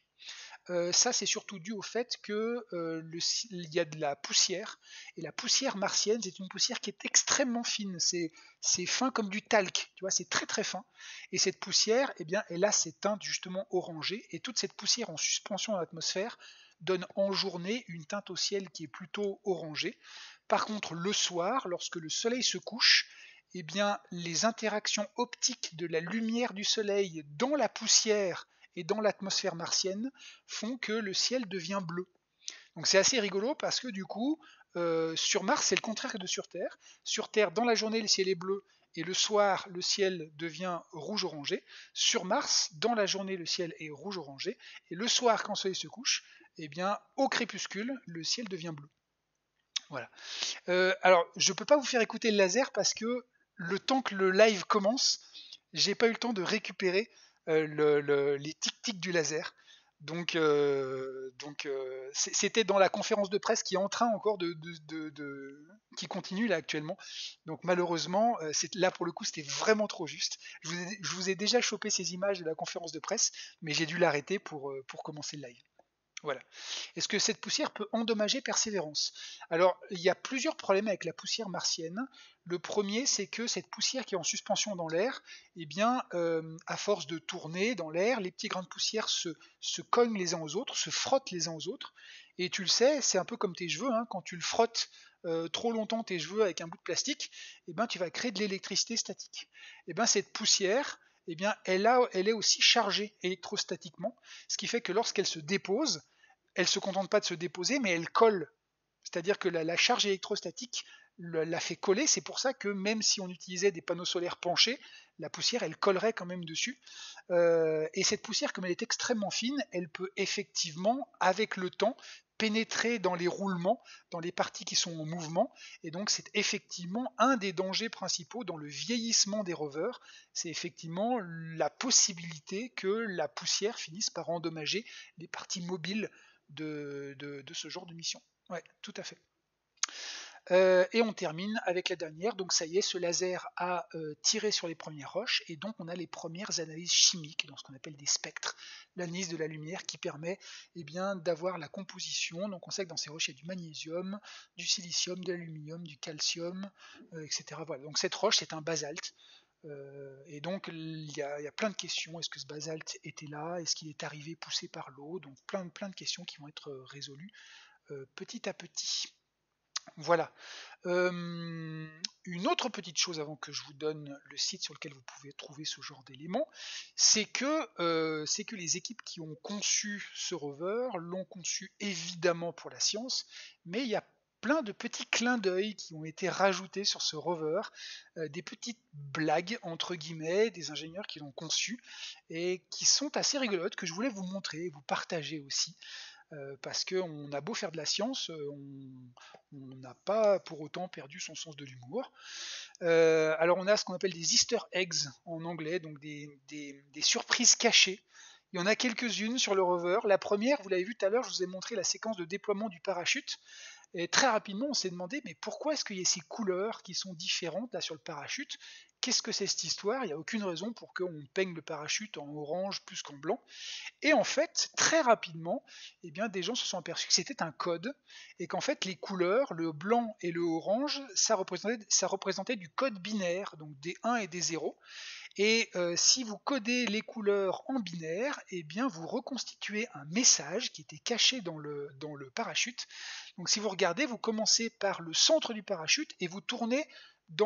Ça, c'est surtout dû au fait que il y a de la poussière, et la poussière martienne, c'est une poussière qui est extrêmement fine, c'est fin comme du talc, tu vois, c'est très très fin, et cette poussière, eh bien, elle a ces teintes justement orangées, et toute cette poussière en suspension dans l'atmosphère donne en journée une teinte au ciel qui est plutôt orangée. Par contre, le soir, lorsque le soleil se couche, eh bien, les interactions optiques de la lumière du soleil dans la poussière et dans l'atmosphère martienne font que le ciel devient bleu. Donc c'est assez rigolo parce que du coup, sur Mars, c'est le contraire de sur Terre. Sur Terre, dans la journée, le ciel est bleu et le soir, le ciel devient rouge-orangé. Sur Mars, dans la journée, le ciel est rouge-orangé et le soir, quand le soleil se couche, eh bien, au crépuscule, le ciel devient bleu. Voilà. Alors, je ne peux pas vous faire écouter le laser parce que le temps que le live commence, j'ai pas eu le temps de récupérer les tic-tic du laser. Donc, c'était dans la conférence de presse qui est en train encore qui continue là actuellement. Donc malheureusement, là pour le coup, c'était vraiment trop juste. Je vous ai déjà chopé ces images de la conférence de presse, mais j'ai dû l'arrêter pour commencer le live. Voilà. Est-ce que cette poussière peut endommager Persévérance? Alors, il y a plusieurs problèmes avec la poussière martienne. Le premier, c'est que cette poussière qui est en suspension dans l'air, eh bien, à force de tourner dans l'air, les petits grains de poussière se cognent les uns aux autres, se frottent les uns aux autres. Et tu le sais, c'est un peu comme tes cheveux, hein, quand tu le frottes trop longtemps tes cheveux avec un bout de plastique, eh ben, tu vas créer de l'électricité statique. Eh ben, cette poussière, eh bien, elle est aussi chargée électrostatiquement, ce qui fait que lorsqu'elle se dépose, elle ne se contente pas de se déposer, mais elle colle. C'est-à-dire que la charge électrostatique la fait coller. C'est pour ça que même si on utilisait des panneaux solaires penchés, la poussière, elle collerait quand même dessus. Et cette poussière, comme elle est extrêmement fine, elle peut effectivement, avec le temps, pénétrer dans les roulements, dans les parties qui sont en mouvement. Et donc c'est effectivement un des dangers principaux dans le vieillissement des rovers. C'est effectivement la possibilité que la poussière finisse par endommager les parties mobiles de ce genre de mission. Ouais, tout à fait. Et on termine avec la dernière. Donc ça y est, ce laser a tiré sur les premières roches, et donc on a les premières analyses chimiques dans ce qu'on appelle des spectres, l'analyse de la lumière qui permet bien d'avoir la composition. Donc on sait que dans ces roches il y a du magnésium, du silicium, de l'aluminium, du calcium, etc. Voilà. Donc cette roche c'est un basalte. Et donc il y a plein de questions. Est-ce que ce basalte était là? Est-ce qu'il est arrivé poussé par l'eau? Donc plein de questions qui vont être résolues petit à petit. Voilà. Une autre petite chose avant que je vous donne le site sur lequel vous pouvez trouver ce genre d'éléments, c'est que les équipes qui ont conçu ce rover l'ont conçu évidemment pour la science, mais il y a plein de petits clins d'œil qui ont été rajoutés sur ce rover, des petites blagues entre guillemets des ingénieurs qui l'ont conçu et qui sont assez rigolotes que je voulais vous montrer et vous partager aussi. Parce qu'on a beau faire de la science, on n'a pas pour autant perdu son sens de l'humour. Alors on a ce qu'on appelle des Easter eggs en anglais, donc des surprises cachées. Il y en a quelques-unes sur le rover. La première, vous l'avez vu tout à l'heure, je vous ai montré la séquence de déploiement du parachute. Et très rapidement, on s'est demandé, mais pourquoi est-ce qu'il y a ces couleurs qui sont différentes là sur le parachute? Qu'est-ce que c'est cette histoire? Il n'y a aucune raison pour qu'on peigne le parachute en orange plus qu'en blanc. Et en fait, très rapidement, eh bien, des gens se sont aperçus que c'était un code et qu'en fait les couleurs, le blanc et le orange, ça représentait du code binaire, donc des 1 et des 0. Et si vous codez les couleurs en binaire, eh bien, vous reconstituez un message qui était caché dans le parachute. Donc si vous regardez, vous commencez par le centre du parachute et vous tournez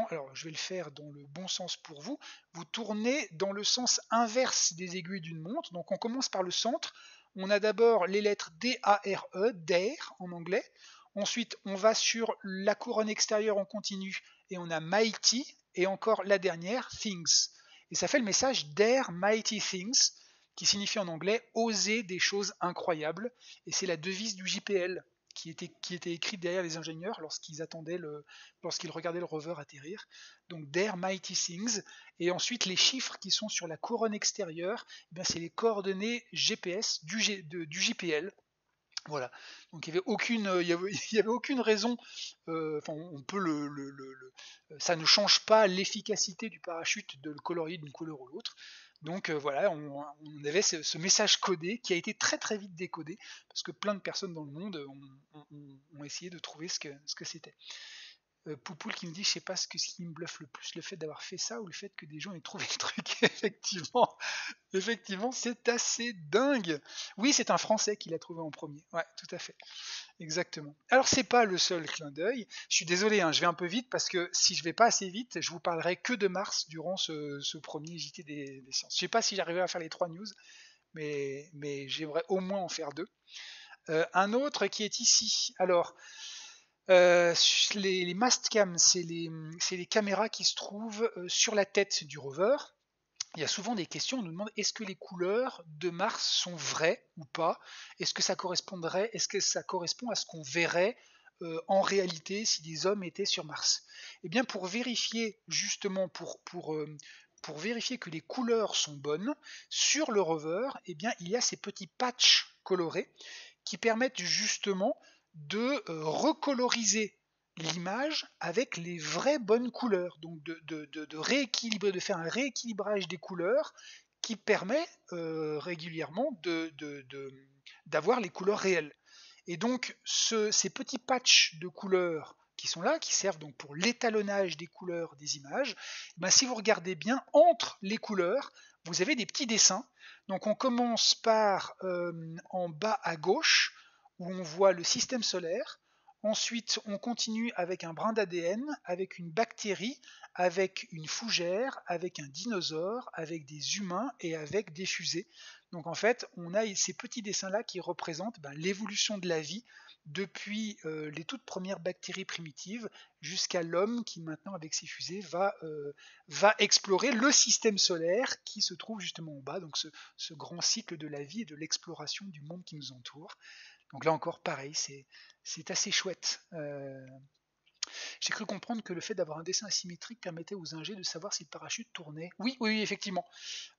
alors je vais le faire dans le bon sens pour vous, vous tournez dans le sens inverse des aiguilles d'une montre. Donc on commence par le centre, on a d'abord les lettres D-A-R-E, dare en anglais. Ensuite on va sur la couronne extérieure en continu et on a mighty, et encore la dernière, things. Et ça fait le message Dare Mighty Things, qui signifie en anglais oser des choses incroyables. Et c'est la devise du JPL qui était écrite derrière les ingénieurs lorsqu'ils regardaient le rover atterrir. Donc Dare Mighty Things. Et ensuite les chiffres qui sont sur la couronne extérieure, eh c'est les coordonnées GPS du JPL. Voilà. Donc il y avait aucune raison. Enfin, on peut ça ne change pas l'efficacité du parachute de le colorier d'une couleur ou l'autre. Donc voilà, on avait ce message codé qui a été très très vite décodé parce que plein de personnes dans le monde ont essayé de trouver ce que c'était. Poupoule qui me dit, je sais pas ce qui me bluffe le plus, le fait d'avoir fait ça ou le fait que des gens aient trouvé le truc. Effectivement, c'est assez dingue. Oui, c'est un Français qui l'a trouvé en premier. Ouais, tout à fait. Exactement. Alors, c'est pas le seul clin d'œil. Je suis désolé, hein, je vais un peu vite parce que si je vais pas assez vite, je vous parlerai que de Mars durant ce premier JT des sciences. Je sais pas si j'arriverai à faire les 3 news, mais j'aimerais au moins en faire 2. Un autre qui est ici. Alors, les mastcam, c'est les caméras qui se trouvent sur la tête du rover. Il y a souvent des questions, on nous demande est-ce que les couleurs de Mars sont vraies ou pas? Est-ce que ça correspond à ce qu'on verrait en réalité si des hommes étaient sur Mars? Eh bien, pour vérifier justement, pour vérifier que les couleurs sont bonnes, sur le rover, eh bien, il y a ces petits patchs colorés qui permettent justement de recoloriser l'image avec les vraies bonnes couleurs, donc de rééquilibrer, de faire un rééquilibrage des couleurs qui permet régulièrement d'avoir les couleurs réelles. Et donc ces petits patchs de couleurs qui sont là, qui servent donc pour l'étalonnage des couleurs des images, ben si vous regardez bien, entre les couleurs, vous avez des petits dessins. Donc on commence par en bas à gauche, où on voit le système solaire. Ensuite, on continue avec un brin d'ADN, avec une bactérie, avec une fougère, avec un dinosaure, avec des humains et avec des fusées. Donc en fait, on a ces petits dessins-là qui représentent l'évolution de la vie depuis les toutes premières bactéries primitives jusqu'à l'homme qui maintenant, avec ses fusées, va explorer le système solaire qui se trouve justement en bas, donc ce grand cycle de la vie et de l'exploration du monde qui nous entoure. Donc là encore, pareil, c'est assez chouette. J'ai cru comprendre que le fait d'avoir un dessin asymétrique permettait aux ingés de savoir si le parachute tournait. Oui, oui, oui, effectivement.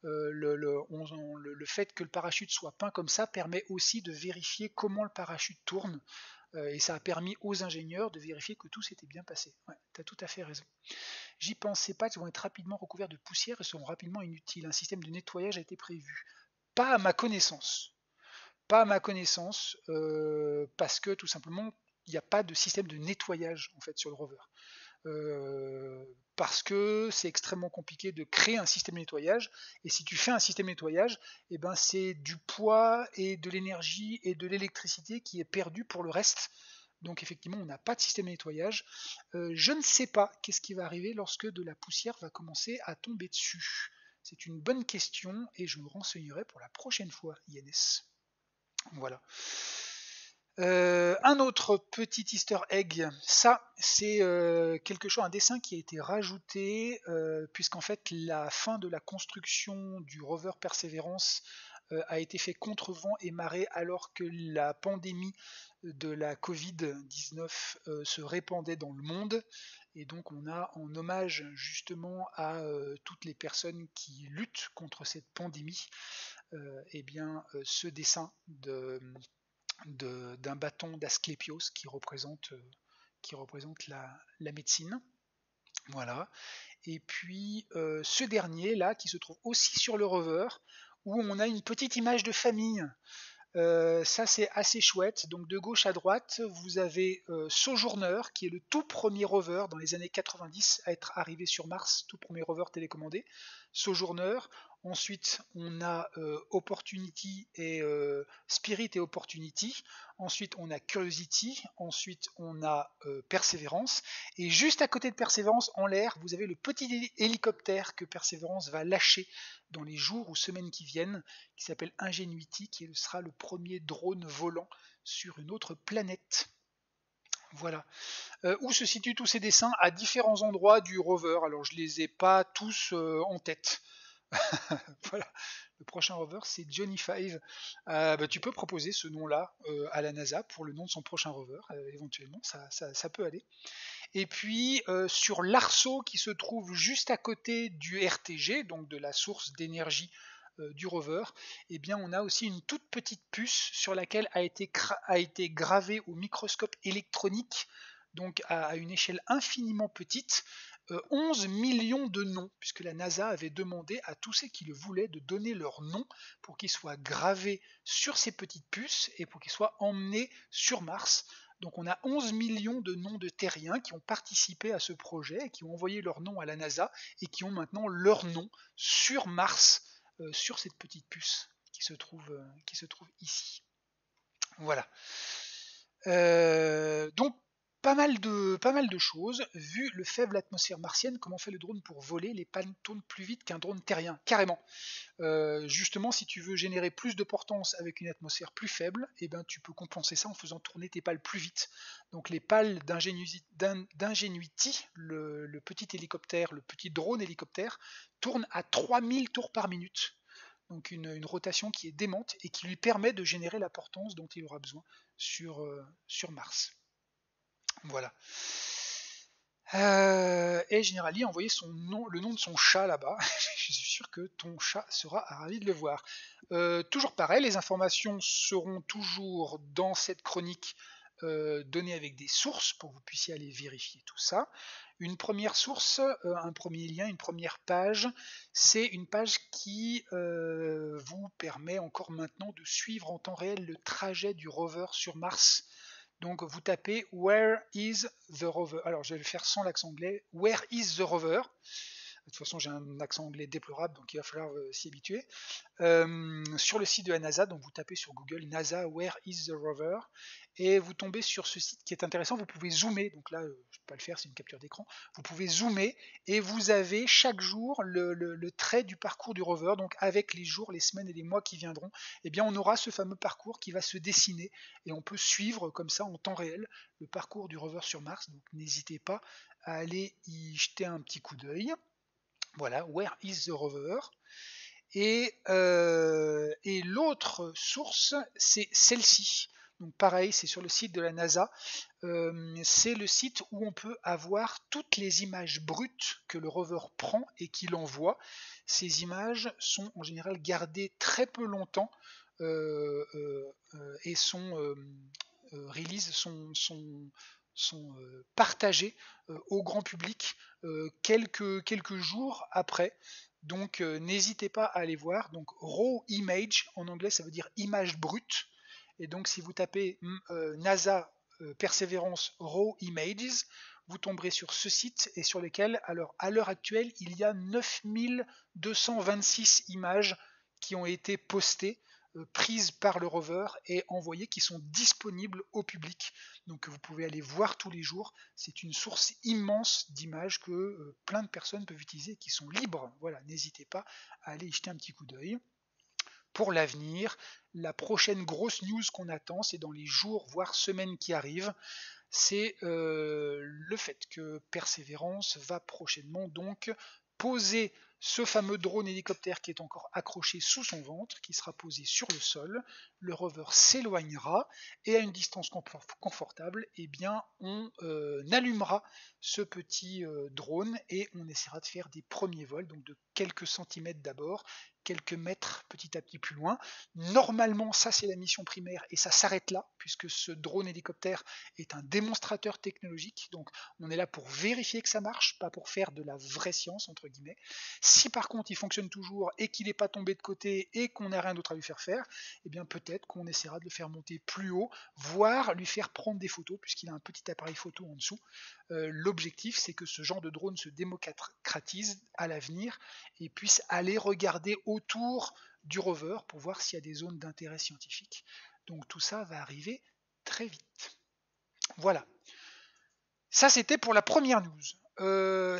Le fait que le parachute soit peint comme ça permet aussi de vérifier comment le parachute tourne. Et ça a permis aux ingénieurs de vérifier que tout s'était bien passé. Ouais, tu as tout à fait raison. J'y pense, ces patchs vont être rapidement recouverts de poussière et seront rapidement inutiles. Un système de nettoyage a été prévu. Pas à ma connaissance. Pas à ma connaissance, parce que tout simplement, il n'y a pas de système de nettoyage en fait sur le rover. Parce que c'est extrêmement compliqué de créer un système de nettoyage, et si tu fais un système de nettoyage, eh ben c'est du poids et de l'énergie et de l'électricité qui est perdu pour le reste. Donc effectivement, on n'a pas de système de nettoyage. Je ne sais pas qu'est-ce qui va arriver lorsque de la poussière va commencer à tomber dessus. C'est une bonne question et je me renseignerai pour la prochaine fois, INS. Voilà. Un autre petit easter egg, ça c'est quelque chose, un dessin qui a été rajouté puisqu'en fait la fin de la construction du rover Perseverance a été fait contre vent et marée alors que la pandémie de la Covid-19 se répandait dans le monde. Et donc on a en hommage justement à toutes les personnes qui luttent contre cette pandémie, ce dessin d'un bâton d'Asclépios qui représente la médecine. Voilà. Et puis ce dernier là qui se trouve aussi sur le rover où on a une petite image de famille. Ça c'est assez chouette. Donc de gauche à droite, vous avez Sojourner, qui est le tout premier rover dans les années 90 à être arrivé sur Mars, tout premier rover télécommandé. Sojourner. Ensuite, on a Opportunity et Spirit et Opportunity. Ensuite, on a Curiosity. Ensuite, on a Perseverance. Et juste à côté de Perseverance, en l'air, vous avez le petit hélicoptère que Perseverance va lâcher dans les jours ou semaines qui viennent, qui s'appelle Ingenuity, qui sera le premier drone volant sur une autre planète. Voilà. Où se situent tous ces dessins? À différents endroits du rover. Alors je les ai pas tous en tête. Voilà. Le prochain rover c'est Johnny 5. Tu peux proposer ce nom-là à la NASA pour le nom de son prochain rover. Éventuellement, ça peut aller. Et puis sur l'Arceau qui se trouve juste à côté du RTG, donc de la source d'énergie du rover, eh bien on a aussi une toute petite puce sur laquelle a été gravé au microscope électronique, donc à une échelle infiniment petite, 11 millions de noms, puisque la NASA avait demandé à tous ceux qui le voulaient de donner leur nom pour qu'ils soient gravés sur ces petites puces et pour qu'ils soient emmenés sur Mars. Donc on a 11 millions de noms de terriens qui ont participé à ce projet et qui ont envoyé leur nom à la NASA et qui ont maintenant leur nom sur Mars, sur cette petite puce qui se trouve ici. Voilà. Donc pas mal de choses. Vu le faible atmosphère martienne, comment fait le drone pour voler? Les pannes tournent plus vite qu'un drone terrien, carrément. Justement, si tu veux générer plus de portance avec une atmosphère plus faible, eh ben, tu peux compenser ça en faisant tourner tes pales plus vite. Donc les pales d'Ingenuity, le petit hélicoptère, le petit drone hélicoptère, tourne à 3000 tours par minute. Donc une rotation qui est démente et qui lui permet de générer la portance dont il aura besoin sur Mars. Voilà. Et Generali a envoyé le nom de son chat là-bas. Je suis sûr que ton chat sera ravi de le voir. Toujours pareil, les informations seront toujours dans cette chronique données avec des sources pour que vous puissiez aller vérifier tout ça. Une première source, un premier lien, une première page, c'est une page qui vous permet encore maintenant de suivre en temps réel le trajet du rover sur Mars. Donc vous tapez Where is the rover? Alors je vais le faire sans l'accent anglais. Where is the rover? De toute façon j'ai un accent anglais déplorable donc il va falloir s'y habituer. Sur le site de la NASA, donc vous tapez sur Google NASA Where is the rover et vous tombez sur ce site qui est intéressant. Vous pouvez zoomer, donc là je ne peux pas le faire, c'est une capture d'écran. Vous pouvez zoomer et vous avez chaque jour le trait du parcours du rover, donc avec les jours, les semaines et les mois qui viendront, eh bien on aura ce fameux parcours qui va se dessiner et on peut suivre comme ça en temps réel le parcours du rover sur Mars. Donc n'hésitez pas à aller y jeter un petit coup d'œil. Voilà, Where is the rover? Et l'autre source, c'est celle-ci. Donc pareil, c'est sur le site de la NASA. C'est le site où on peut avoir toutes les images brutes que le rover prend et qu'il envoie. Ces images sont en général gardées très peu longtemps et sont partagées au grand public quelques jours après. Donc n'hésitez pas à aller voir. Donc raw image en anglais ça veut dire image brute. Et donc si vous tapez NASA Perseverance raw images, vous tomberez sur ce site et sur lequel alors à l'heure actuelle il y a 9226 images qui ont été postées prises par le rover et envoyées, qui sont disponibles au public. Donc vous pouvez aller voir tous les jours. C'est une source immense d'images que plein de personnes peuvent utiliser, qui sont libres. Voilà, n'hésitez pas à aller y jeter un petit coup d'œil. Pour l'avenir, la prochaine grosse news qu'on attend, c'est dans les jours, voire semaines qui arrivent, c'est le fait que Persévérance va prochainement donc poser ce fameux drone hélicoptère qui est encore accroché sous son ventre, qui sera posé sur le sol. Le rover s'éloignera et à une distance confortable, eh bien, on allumera ce petit drone et on essaiera de faire des premiers vols, donc de quelques centimètres d'abord, quelques mètres petit à petit plus loin. Normalement, ça c'est la mission primaire et ça s'arrête là, puisque ce drone hélicoptère est un démonstrateur technologique, donc on est là pour vérifier que ça marche, pas pour faire de la vraie science entre guillemets. Si par contre il fonctionne toujours et qu'il n'est pas tombé de côté et qu'on n'a rien d'autre à lui faire faire, eh bien peut-être qu'on essaiera de le faire monter plus haut, voire lui faire prendre des photos, puisqu'il a un petit appareil photo en dessous. L'objectif, c'est que ce genre de drone se démocratise à l'avenir et puisse aller regarder autour du rover pour voir s'il y a des zones d'intérêt scientifique. Donc tout ça va arriver très vite. Voilà. Ça, c'était pour la première news.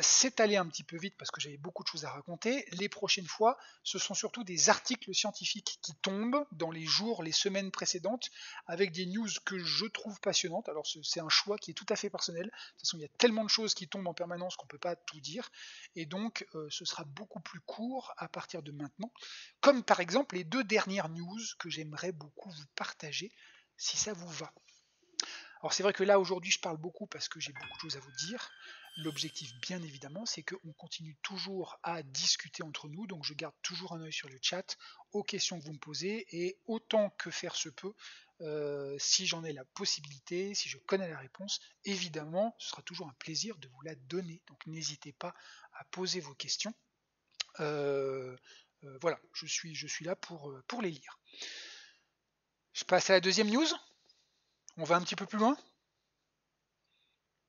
C'est allé un petit peu vite parce que j'avais beaucoup de choses à raconter. Les prochaines fois, ce sont surtout des articles scientifiques qui tombent dans les jours, les semaines précédentes, avec des news que je trouve passionnantes. Alors c'est un choix qui est tout à fait personnel. De toute façon, il y a tellement de choses qui tombent en permanence qu'on ne peut pas tout dire. Et donc, ce sera beaucoup plus court à partir de maintenant. Comme par exemple les 2 dernières news que j'aimerais beaucoup vous partager, si ça vous va. Alors c'est vrai que là aujourd'hui je parle beaucoup parce que j'ai beaucoup de choses à vous dire. L'objectif bien évidemment c'est qu'on continue toujours à discuter entre nous, donc je garde toujours un œil sur le chat, aux questions que vous me posez, et autant que faire se peut, si j'en ai la possibilité, si je connais la réponse, évidemment ce sera toujours un plaisir de vous la donner, donc n'hésitez pas à poser vos questions. Voilà, je suis là pour les lire. Je passe à la deuxième news. On va un petit peu plus loin.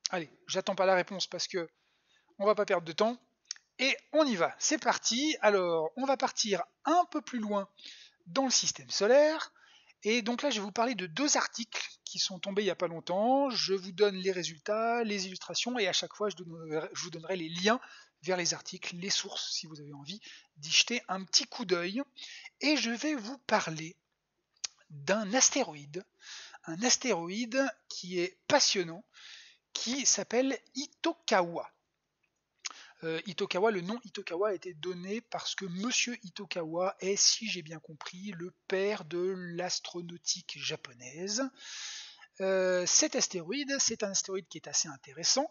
Allez, j'attends pas la réponse parce que on va pas perdre de temps. Et on y va, c'est parti. Alors, on va partir un peu plus loin dans le système solaire. Et donc là, je vais vous parler de 2 articles qui sont tombés il n'y a pas longtemps. Je vous donne les résultats, les illustrations, et à chaque fois, je vous donnerai les liens vers les articles, les sources, si vous avez envie d'y jeter un petit coup d'œil. Et je vais vous parler d'un astéroïde. Un astéroïde qui est passionnant, qui s'appelle Itokawa. Le nom Itokawa a été donné parce que Monsieur Itokawa est, si j'ai bien compris, le père de l'astronautique japonaise. Cet astéroïde, c'est un astéroïde qui est assez intéressant,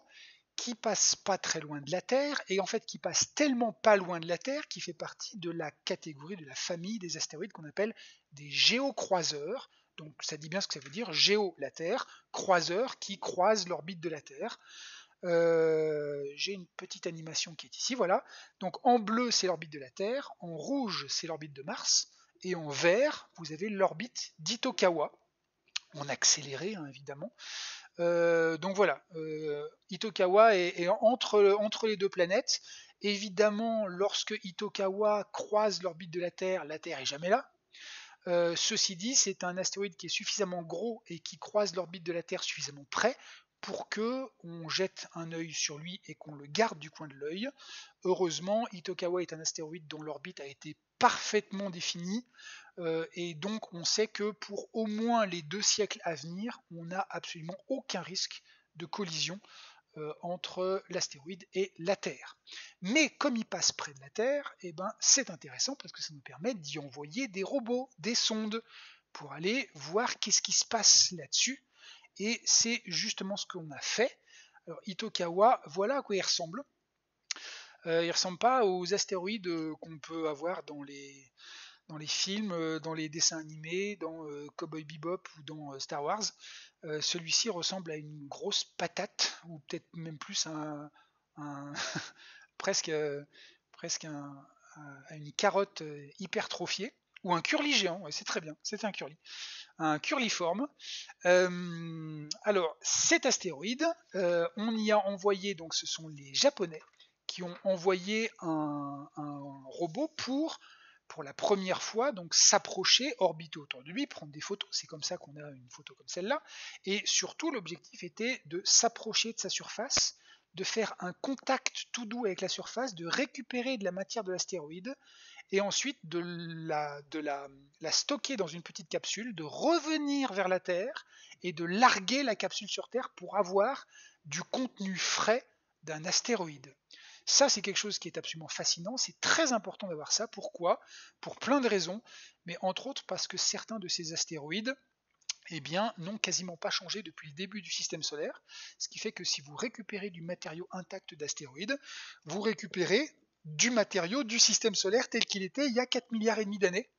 qui passe pas très loin de la Terre, et en fait qui passe tellement pas loin de la Terre qu'il fait partie de la catégorie, de la famille des astéroïdes qu'on appelle des géocroiseurs. Donc ça dit bien ce que ça veut dire, géo la Terre, croiseur qui croise l'orbite de la Terre. J'ai une petite animation qui est ici, voilà. Donc en bleu c'est l'orbite de la Terre, en rouge c'est l'orbite de Mars, et en vert vous avez l'orbite d'Itokawa, en accéléré hein, évidemment. Donc voilà, Itokawa est entre les 2 planètes. Évidemment, lorsque Itokawa croise l'orbite de la Terre est jamais là. Ceci dit, c'est un astéroïde qui est suffisamment gros et qui croise l'orbite de la Terre suffisamment près pour que on jette un œil sur lui et qu'on le garde du coin de l'œil. Heureusement, Itokawa est un astéroïde dont l'orbite a été parfaitement définie, et donc on sait que pour au moins les 2 siècles à venir, on n'a absolument aucun risque de collision entre l'astéroïde et la Terre. Mais comme il passe près de la Terre, eh ben, c'est intéressant parce que ça nous permet d'y envoyer des robots, des sondes, pour aller voir qu'est-ce qui se passe là-dessus. Et c'est justement ce qu'on a fait. Alors, Itokawa, voilà à quoi il ressemble. Il ne ressemble pas aux astéroïdes qu'on peut avoir dans les films, dans les dessins animés, dans Cowboy Bebop ou dans Star Wars. Celui-ci ressemble à une grosse patate, ou peut-être même plus presque, à une carotte hypertrophiée, ou un curly géant, ouais, c'est très bien, c'est un curliforme. Alors, cet astéroïde, on y a envoyé, donc ce sont les Japonais qui ont envoyé un robot pour pour la première fois, donc s'approcher, orbiter autour de lui, prendre des photos. C'est comme ça qu'on a une photo comme celle-là. Et surtout, l'objectif était de s'approcher de sa surface, de faire un contact tout doux avec la surface, de récupérer de la matière de l'astéroïde, et ensuite de la stocker dans une petite capsule, de revenir vers la Terre et de larguer la capsule sur Terre pour avoir du contenu frais d'un astéroïde. Ça, c'est quelque chose qui est absolument fascinant, c'est très important d'avoir ça. Pourquoi? Pour plein de raisons, mais entre autres parce que certains de ces astéroïdes n'ont quasiment pas changé depuis le début du système solaire, ce qui fait que si vous récupérez du matériau intact d'astéroïdes, vous récupérez du matériau du système solaire tel qu'il était il y a 4 milliards et demi d'années.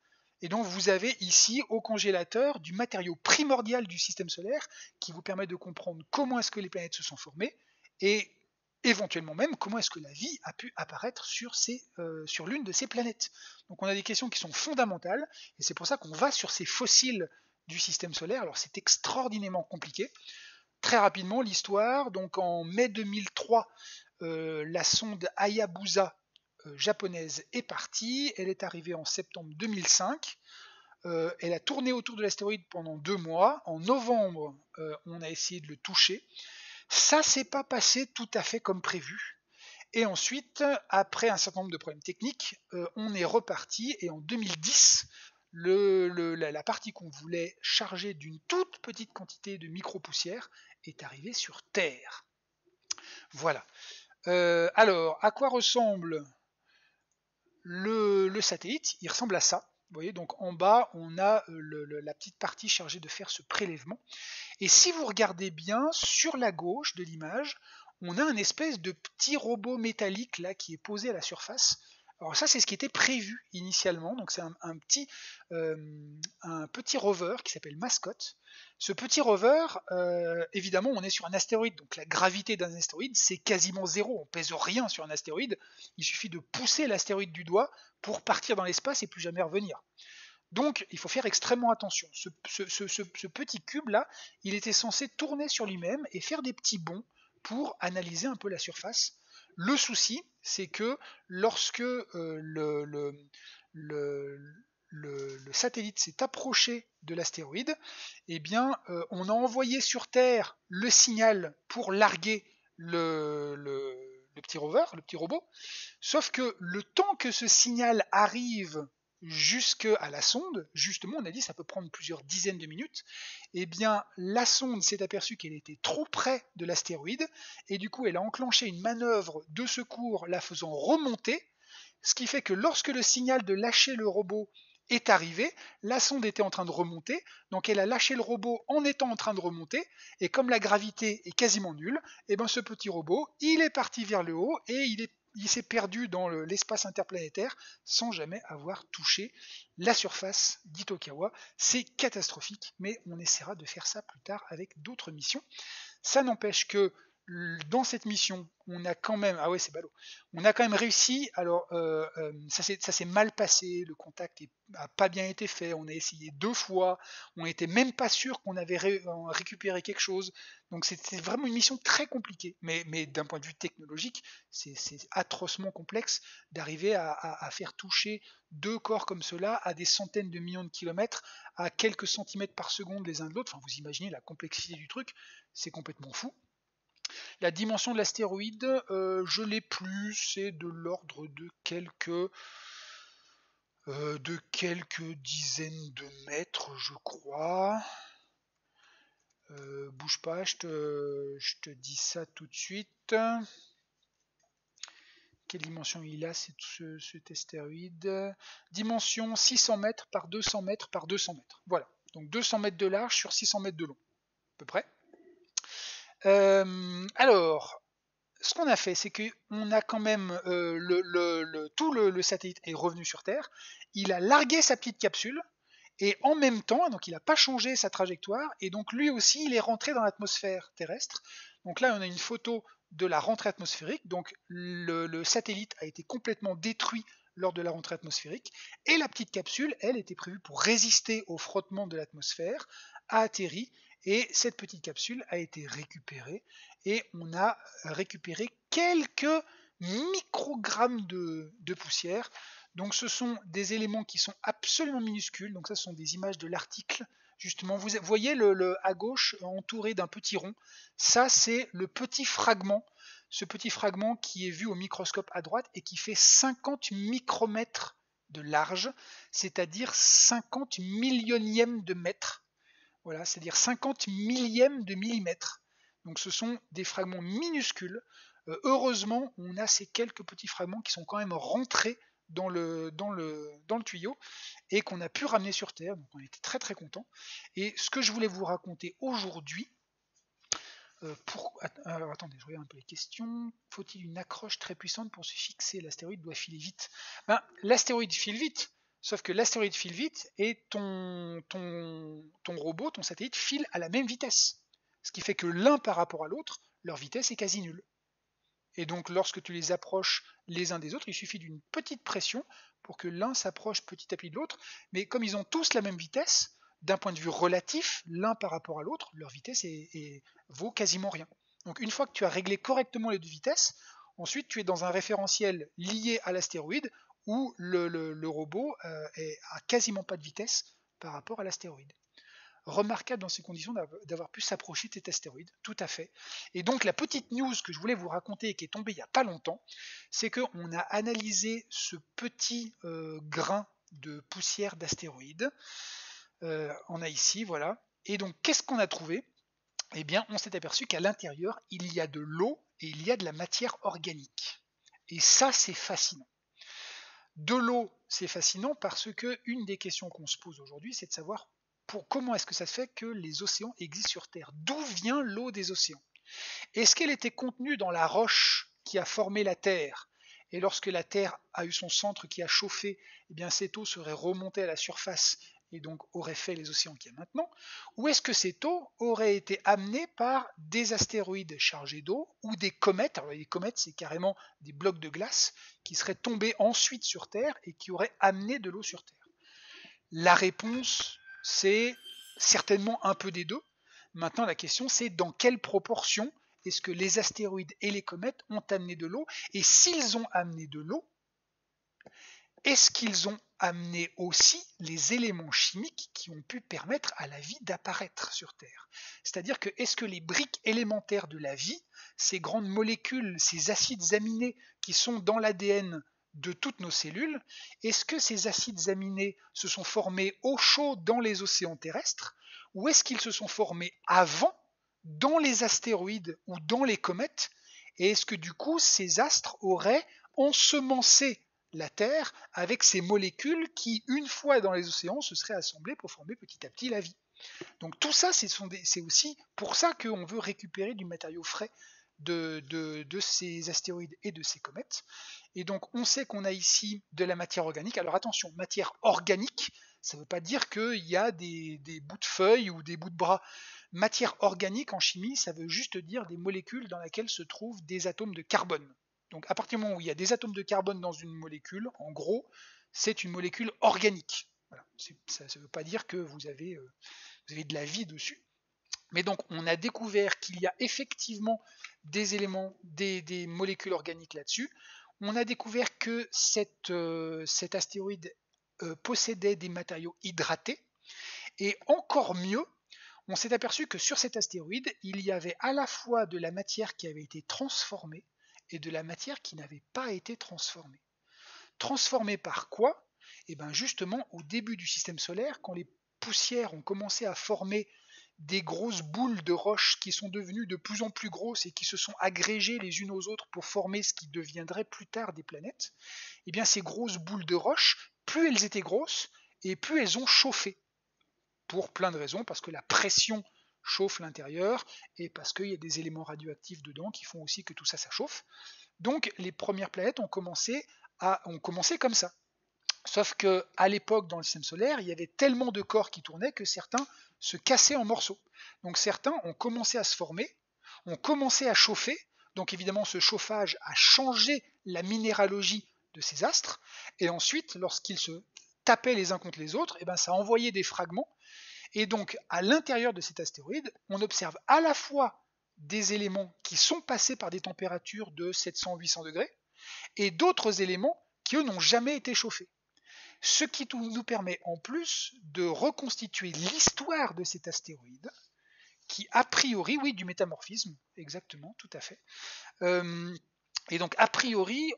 Et donc vous avez ici au congélateur du matériau primordial du système solaire qui vous permet de comprendre comment est-ce que les planètes se sont formées et éventuellement même comment est-ce que la vie a pu apparaître sur l'une de ces planètes. Donc on a des questions qui sont fondamentales et c'est pour ça qu'on va sur ces fossiles du système solaire. Alors c'est extraordinairement compliqué. Très rapidement l'histoire, donc en mai 2003, la sonde Hayabusa japonaise est partie, elle est arrivée en septembre 2005. Elle a tourné autour de l'astéroïde pendant 2 mois. En novembre, on a essayé de le toucher. Ça s'est pas passé tout à fait comme prévu. Et ensuite, après un certain nombre de problèmes techniques, on est reparti et en 2010, la partie qu'on voulait charger d'une toute petite quantité de micro-poussière est arrivée sur Terre. Voilà. Alors, à quoi ressemble le satellite? Il ressemble à ça. Vous voyez, donc en bas, on a la petite partie chargée de faire ce prélèvement. Et si vous regardez bien, sur la gauche de l'image, on a un espèce de petit robot métallique là qui est posé à la surface. Alors ça, c'est ce qui était prévu initialement. Donc c'est un petit rover qui s'appelle Mascot. Ce petit rover, évidemment, on est sur un astéroïde. Donc la gravité d'un astéroïde, c'est quasiment zéro. On pèse rien sur un astéroïde. Il suffit de pousser l'astéroïde du doigt pour partir dans l'espace et plus jamais revenir. Donc il faut faire extrêmement attention. Ce petit cube là, il était censé tourner sur lui-même et faire des petits bonds pour analyser un peu la surface. Le souci, c'est que lorsque le satellite s'est approché de l'astéroïde, on a envoyé sur Terre le signal pour larguer le petit rover, le petit robot. Sauf que le temps que ce signal arrive jusqu'à la sonde, justement, on a dit ça peut prendre plusieurs dizaines de minutes, la sonde s'est aperçue qu'elle était trop près de l'astéroïde, et du coup elle a enclenché une manœuvre de secours la faisant remonter, ce qui fait que lorsque le signal de lâcher le robot est arrivé, la sonde était en train de remonter, donc elle a lâché le robot en étant en train de remonter, et comme la gravité est quasiment nulle, ce petit robot, il est parti vers le haut, et il s'est perdu dans l'espace interplanétaire sans jamais avoir touché la surface d'Itokawa. C'est catastrophique, mais on essaiera de faire ça plus tard avec d'autres missions. Ça n'empêche que dans cette mission, on a quand même, on a quand même réussi. Alors ça s'est mal passé, le contact n'a pas bien été fait, on a essayé 2 fois, on n'était même pas sûr qu'on avait récupéré quelque chose. Donc c'était vraiment une mission très compliquée, mais d'un point de vue technologique, c'est atrocement complexe d'arriver à faire toucher 2 corps comme cela à des centaines de millions de kilomètres, à quelques centimètres par seconde les uns de l'autre. Enfin, vous imaginez la complexité du truc, c'est complètement fou. La dimension de l'astéroïde, je l'ai plus, c'est de l'ordre de quelques dizaines de mètres, je crois. Bouge pas, je te dis ça tout de suite. Quelle dimension il a cet astéroïde? Dimension 600 mètres par 200 mètres par 200 mètres. Voilà, donc 200 mètres de large sur 600 mètres de long, à peu près. Alors, ce qu'on a fait, c'est qu'on a quand même tout le satellite est revenu sur Terre. Il a largué sa petite capsule et en même temps, donc il n'a pas changé sa trajectoire et donc lui aussi, il est rentré dans l'atmosphère terrestre. Donc là, on a une photo de la rentrée atmosphérique. Donc le satellite a été complètement détruit lors de la rentrée atmosphérique et la petite capsule, elle, était prévue pour résister au frottement de l'atmosphère, a atterri et cette petite capsule a été récupérée et on a récupéré quelques microgrammes de poussière. Donc ce sont des éléments qui sont absolument minuscules. Donc ça, ce sont des images de l'article. Justement, vous voyez à gauche, entouré d'un petit rond, ça c'est le petit fragment, ce petit fragment qui est vu au microscope à droite et qui fait 50 micromètres de large, c'est-à-dire 50 millionièmes de mètre. Voilà, c'est-à-dire 50 millièmes de millimètre. Donc ce sont des fragments minuscules. Heureusement, on a ces quelques petits fragments qui sont quand même rentrés dans le tuyau et qu'on a pu ramener sur Terre. Donc on était très très contents. Et ce que je voulais vous raconter aujourd'hui, alors attendez, je regarde un peu les questions. Faut-il une accroche très puissante pour se fixer? L'astéroïde doit filer vite. L'astéroïde file vite, sauf que l'astéroïde file vite et ton robot, ton satellite, file à la même vitesse. Ce qui fait que l'un par rapport à l'autre, leur vitesse est quasi nulle. Et donc lorsque tu les approches les uns des autres, il suffit d'une petite pression pour que l'un s'approche petit à petit de l'autre. Mais comme ils ont tous la même vitesse, d'un point de vue relatif, l'un par rapport à l'autre, leur vitesse vaut quasiment rien. Donc une fois que tu as réglé correctement les deux vitesses, ensuite tu es dans un référentiel lié à l'astéroïde où le robot a quasiment pas de vitesse par rapport à l'astéroïde. Remarquable dans ces conditions d'avoir pu s'approcher de cet astéroïde, tout à fait. Et donc la petite news que je voulais vous raconter et qui est tombée il n'y a pas longtemps, c'est qu'on a analysé ce petit grain de poussière d'astéroïde. On a ici, voilà. Et donc qu'est-ce qu'on a trouvé? Eh bien, on s'est aperçu qu'à l'intérieur, il y a de l'eau et il y a de la matière organique. Et ça, c'est fascinant. De l'eau, c'est fascinant parce que une des questions qu'on se pose aujourd'hui, c'est de savoir comment est-ce que ça se fait que les océans existent sur Terre? D'où vient l'eau des océans? Est-ce qu'elle était contenue dans la roche qui a formé la Terre? Et lorsque la Terre a eu son centre qui a chauffé, eh bien cette eau serait remontée à la surface et donc aurait fait les océans qu'il y a maintenant? Ou est-ce que cette eau aurait été amenée par des astéroïdes chargés d'eau ou des comètes? Alors les comètes, c'est carrément des blocs de glace qui seraient tombés ensuite sur Terre et qui auraient amené de l'eau sur Terre. La réponse, c'est certainement un peu des deux. Maintenant, la question, c'est dans quelle proportion est-ce que les astéroïdes et les comètes ont amené de l'eau? Et s'ils ont amené de l'eau, est-ce qu'ils ont amené aussi les éléments chimiques qui ont pu permettre à la vie d'apparaître sur Terre? C'est-à-dire que est-ce que les briques élémentaires de la vie, ces grandes molécules, ces acides aminés qui sont dans l'ADN de toutes nos cellules, est-ce que ces acides aminés se sont formés au chaud dans les océans terrestres, ou est-ce qu'ils se sont formés avant dans les astéroïdes ou dans les comètes, et est-ce que du coup ces astres auraient ensemencé la Terre avec ces molécules qui, une fois dans les océans, se seraient assemblées pour former petit à petit la vie? Donc tout ça, c'est aussi pour ça qu'on veut récupérer du matériau frais de ces astéroïdes et de ces comètes. Et donc on sait qu'on a ici de la matière organique. Alors attention, matière organique, ça ne veut pas dire qu'il y a des bouts de feuilles ou des bouts de bras. Matière organique en chimie, ça veut juste dire des molécules dans lesquelles se trouvent des atomes de carbone. Donc à partir du moment où il y a des atomes de carbone dans une molécule, en gros, c'est une molécule organique. Voilà. Ça ne veut pas dire que vous avez de la vie dessus. Mais donc on a découvert qu'il y a effectivement des éléments, des molécules organiques là-dessus. On a découvert que cet astéroïde possédait des matériaux hydratés. Et encore mieux, on s'est aperçu que sur cet astéroïde, il y avait à la fois de la matière qui avait été transformée et de la matière qui n'avait pas été transformée. Transformée par quoi? Et bien justement au début du système solaire, quand les poussières ont commencé à former des grosses boules de roches qui sont devenues de plus en plus grosses et qui se sont agrégées les unes aux autres pour former ce qui deviendrait plus tard des planètes, et bien ces grosses boules de roches, plus elles étaient grosses et plus elles ont chauffé. Pour plein de raisons, parce que la pression chauffe l'intérieur et parce qu'il y a des éléments radioactifs dedans qui font aussi que tout ça, ça chauffe. Donc les premières planètes ont commencé comme ça. Sauf qu'à l'époque, dans le système solaire, il y avait tellement de corps qui tournaient que certains se cassaient en morceaux. Donc certains ont commencé à se former, ont commencé à chauffer. Donc évidemment, ce chauffage a changé la minéralogie de ces astres. Et ensuite, lorsqu'ils se tapaient les uns contre les autres, et ben ça envoyait des fragments. Et donc, à l'intérieur de cet astéroïde, on observe à la fois des éléments qui sont passés par des températures de 700-800 degrés, et d'autres éléments qui eux n'ont jamais été chauffés. Ce qui nous permet en plus de reconstituer l'histoire de cet astéroïde, qui a priori, oui, du métamorphisme, exactement, tout à fait. Et donc a priori,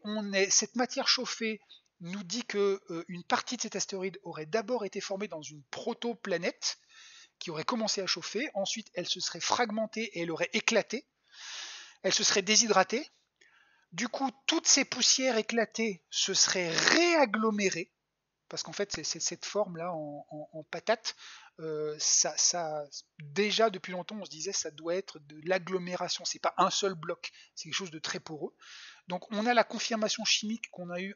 cette matière chauffée nous dit qu'une partie de cet astéroïde aurait d'abord été formée dans une protoplanète qui aurait commencé à chauffer, ensuite elle se serait fragmentée et elle aurait éclaté, elle se serait déshydratée, du coup toutes ces poussières éclatées se seraient réagglomérées, parce qu'en fait c'est cette forme là en patate, déjà depuis longtemps on se disait ça doit être de l'agglomération, c'est pas un seul bloc, c'est quelque chose de très poreux. Donc on a la confirmation chimique qu'on a eu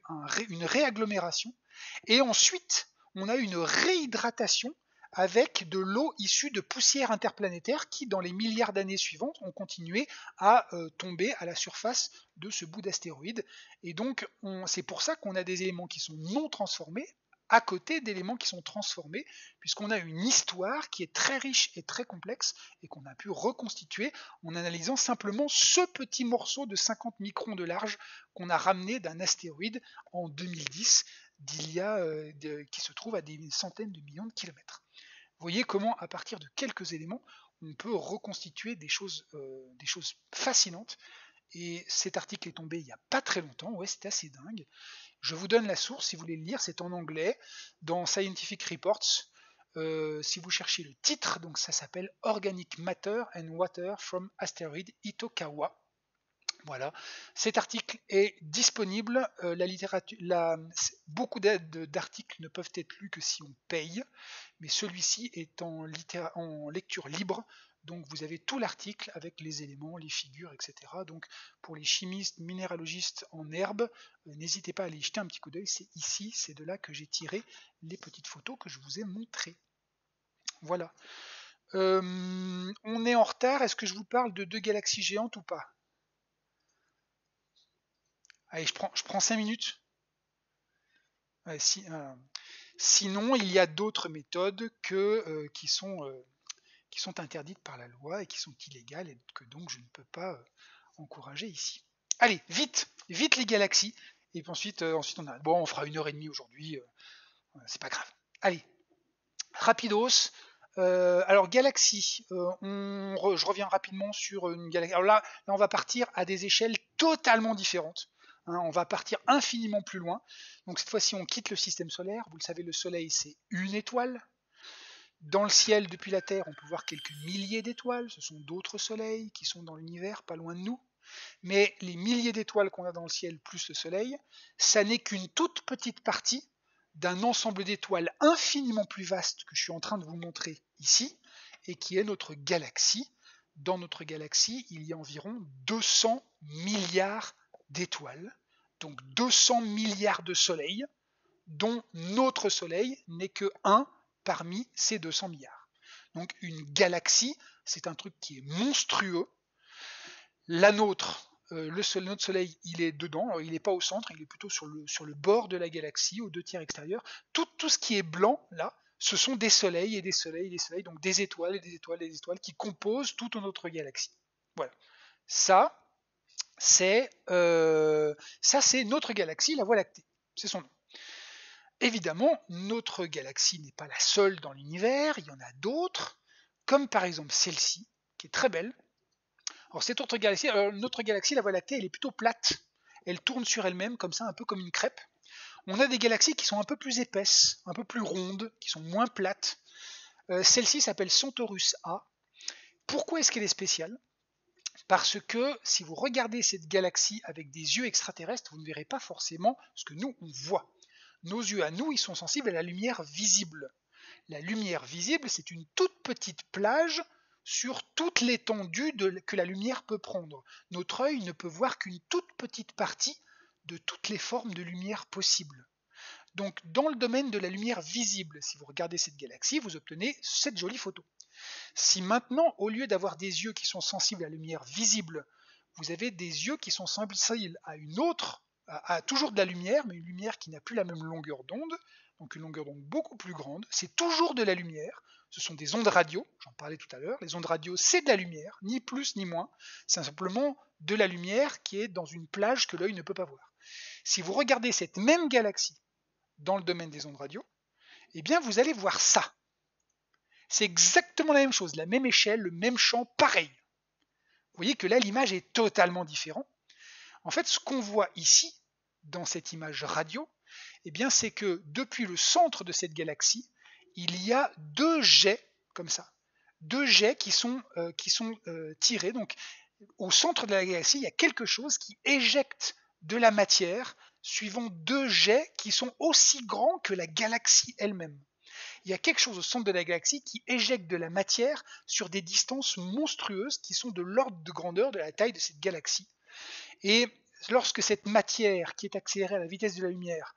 une réagglomération, et ensuite on a une réhydratation avec de l'eau issue de poussières interplanétaires qui, dans les milliards d'années suivantes, ont continué à tomber à la surface de ce bout d'astéroïde. Et donc c'est pour ça qu'on a des éléments qui sont non transformés à côté d'éléments qui sont transformés, puisqu'on a une histoire qui est très riche et très complexe, et qu'on a pu reconstituer en analysant simplement ce petit morceau de 50 microns de large qu'on a ramené d'un astéroïde en 2010, qui se trouve à des centaines de millions de kilomètres. Vous voyez comment, à partir de quelques éléments, on peut reconstituer des choses fascinantes. Et cet article est tombé il n'y a pas très longtemps, ouais, c'est assez dingue. Je vous donne la source si vous voulez le lire, c'est en anglais, dans Scientific Reports. Si vous cherchez le titre, donc ça s'appelle Organic Matter and Water from Asteroid Itokawa. Voilà, cet article est disponible. Beaucoup d'articles ne peuvent être lus que si on paye, mais celui-ci est en lecture libre. Donc vous avez tout l'article avec les éléments, les figures, etc. Donc pour les chimistes, minéralogistes en herbe, n'hésitez pas à aller jeter un petit coup d'œil. C'est ici, c'est de là que j'ai tiré les petites photos que je vous ai montrées. Voilà. On est en retard. Est-ce que je vous parle de 2 galaxies géantes ou pas? Allez, je prends 5 minutes. Ouais, sinon, il y a d'autres méthodes qui sont interdites par la loi et qui sont illégales et que donc je ne peux pas encourager ici. Allez, vite les galaxies. Et puis ensuite on a. Bon, on fera 1h30 aujourd'hui, c'est pas grave. Allez, rapidos. Alors galaxie, je reviens rapidement sur une galaxie. Alors là, on va partir à des échelles totalement différentes. On va partir infiniment plus loin. Donc cette fois-ci, on quitte le système solaire. Vous le savez, le Soleil, c'est une étoile. Dans le ciel, depuis la Terre, on peut voir quelques milliers d'étoiles. Ce sont d'autres soleils qui sont dans l'univers, pas loin de nous. Mais les milliers d'étoiles qu'on a dans le ciel, plus le Soleil, ça n'est qu'une toute petite partie d'un ensemble d'étoiles infiniment plus vaste que je suis en train de vous montrer ici, et qui est notre galaxie. Dans notre galaxie, il y a environ 200 milliards d'étoiles, donc 200 milliards de soleils, dont notre Soleil n'est que un parmi ces 200 milliards. Donc une galaxie, c'est un truc qui est monstrueux. La nôtre, notre Soleil, il est dedans, alors il n'est pas au centre, il est plutôt sur le bord de la galaxie, aux 2 tiers extérieurs. Tout ce qui est blanc, là, ce sont des soleils et des soleils et des soleils, donc des étoiles et des étoiles et des étoiles qui composent toute notre galaxie. Voilà. Ça, c'est notre galaxie, la Voie lactée. C'est son nom. Évidemment, notre galaxie n'est pas la seule dans l'univers, il y en a d'autres, comme par exemple celle-ci, qui est très belle. Alors notre galaxie, la Voie lactée, elle est plutôt plate. Elle tourne sur elle-même comme ça, un peu comme une crêpe. On a des galaxies qui sont un peu plus épaisses, un peu plus rondes, qui sont moins plates. Celle-ci s'appelle Centaurus A. Pourquoi est-ce qu'elle est spéciale? Parce que si vous regardez cette galaxie avec des yeux extraterrestres, vous ne verrez pas forcément ce que nous, on voit. Nos yeux à nous, ils sont sensibles à la lumière visible. La lumière visible, c'est une toute petite plage sur toute l'étendue que la lumière peut prendre. Notre œil ne peut voir qu'une toute petite partie de toutes les formes de lumière possibles. Donc dans le domaine de la lumière visible, si vous regardez cette galaxie, vous obtenez cette jolie photo. Si maintenant, au lieu d'avoir des yeux qui sont sensibles à la lumière visible, vous avez des yeux qui sont sensibles à une autre, à toujours de la lumière, mais une lumière qui n'a plus la même longueur d'onde, donc une longueur d'onde beaucoup plus grande, c'est toujours de la lumière, ce sont des ondes radio, j'en parlais tout à l'heure, les ondes radio c'est de la lumière, ni plus ni moins, c'est simplement de la lumière qui est dans une plage que l'œil ne peut pas voir. Si vous regardez cette même galaxie dans le domaine des ondes radio, eh bien vous allez voir ça. C'est exactement la même chose, la même échelle, le même champ, pareil. Vous voyez que là, l'image est totalement différente. En fait, ce qu'on voit ici, dans cette image radio, eh bien, c'est que depuis le centre de cette galaxie, il y a deux jets, comme ça, deux jets qui sont tirés. Donc, au centre de la galaxie, il y a quelque chose qui éjecte de la matière, suivant deux jets qui sont aussi grands que la galaxie elle-même. Il y a quelque chose au centre de la galaxie qui éjecte de la matière sur des distances monstrueuses qui sont de l'ordre de grandeur de la taille de cette galaxie. Et lorsque cette matière qui est accélérée à la vitesse de la lumière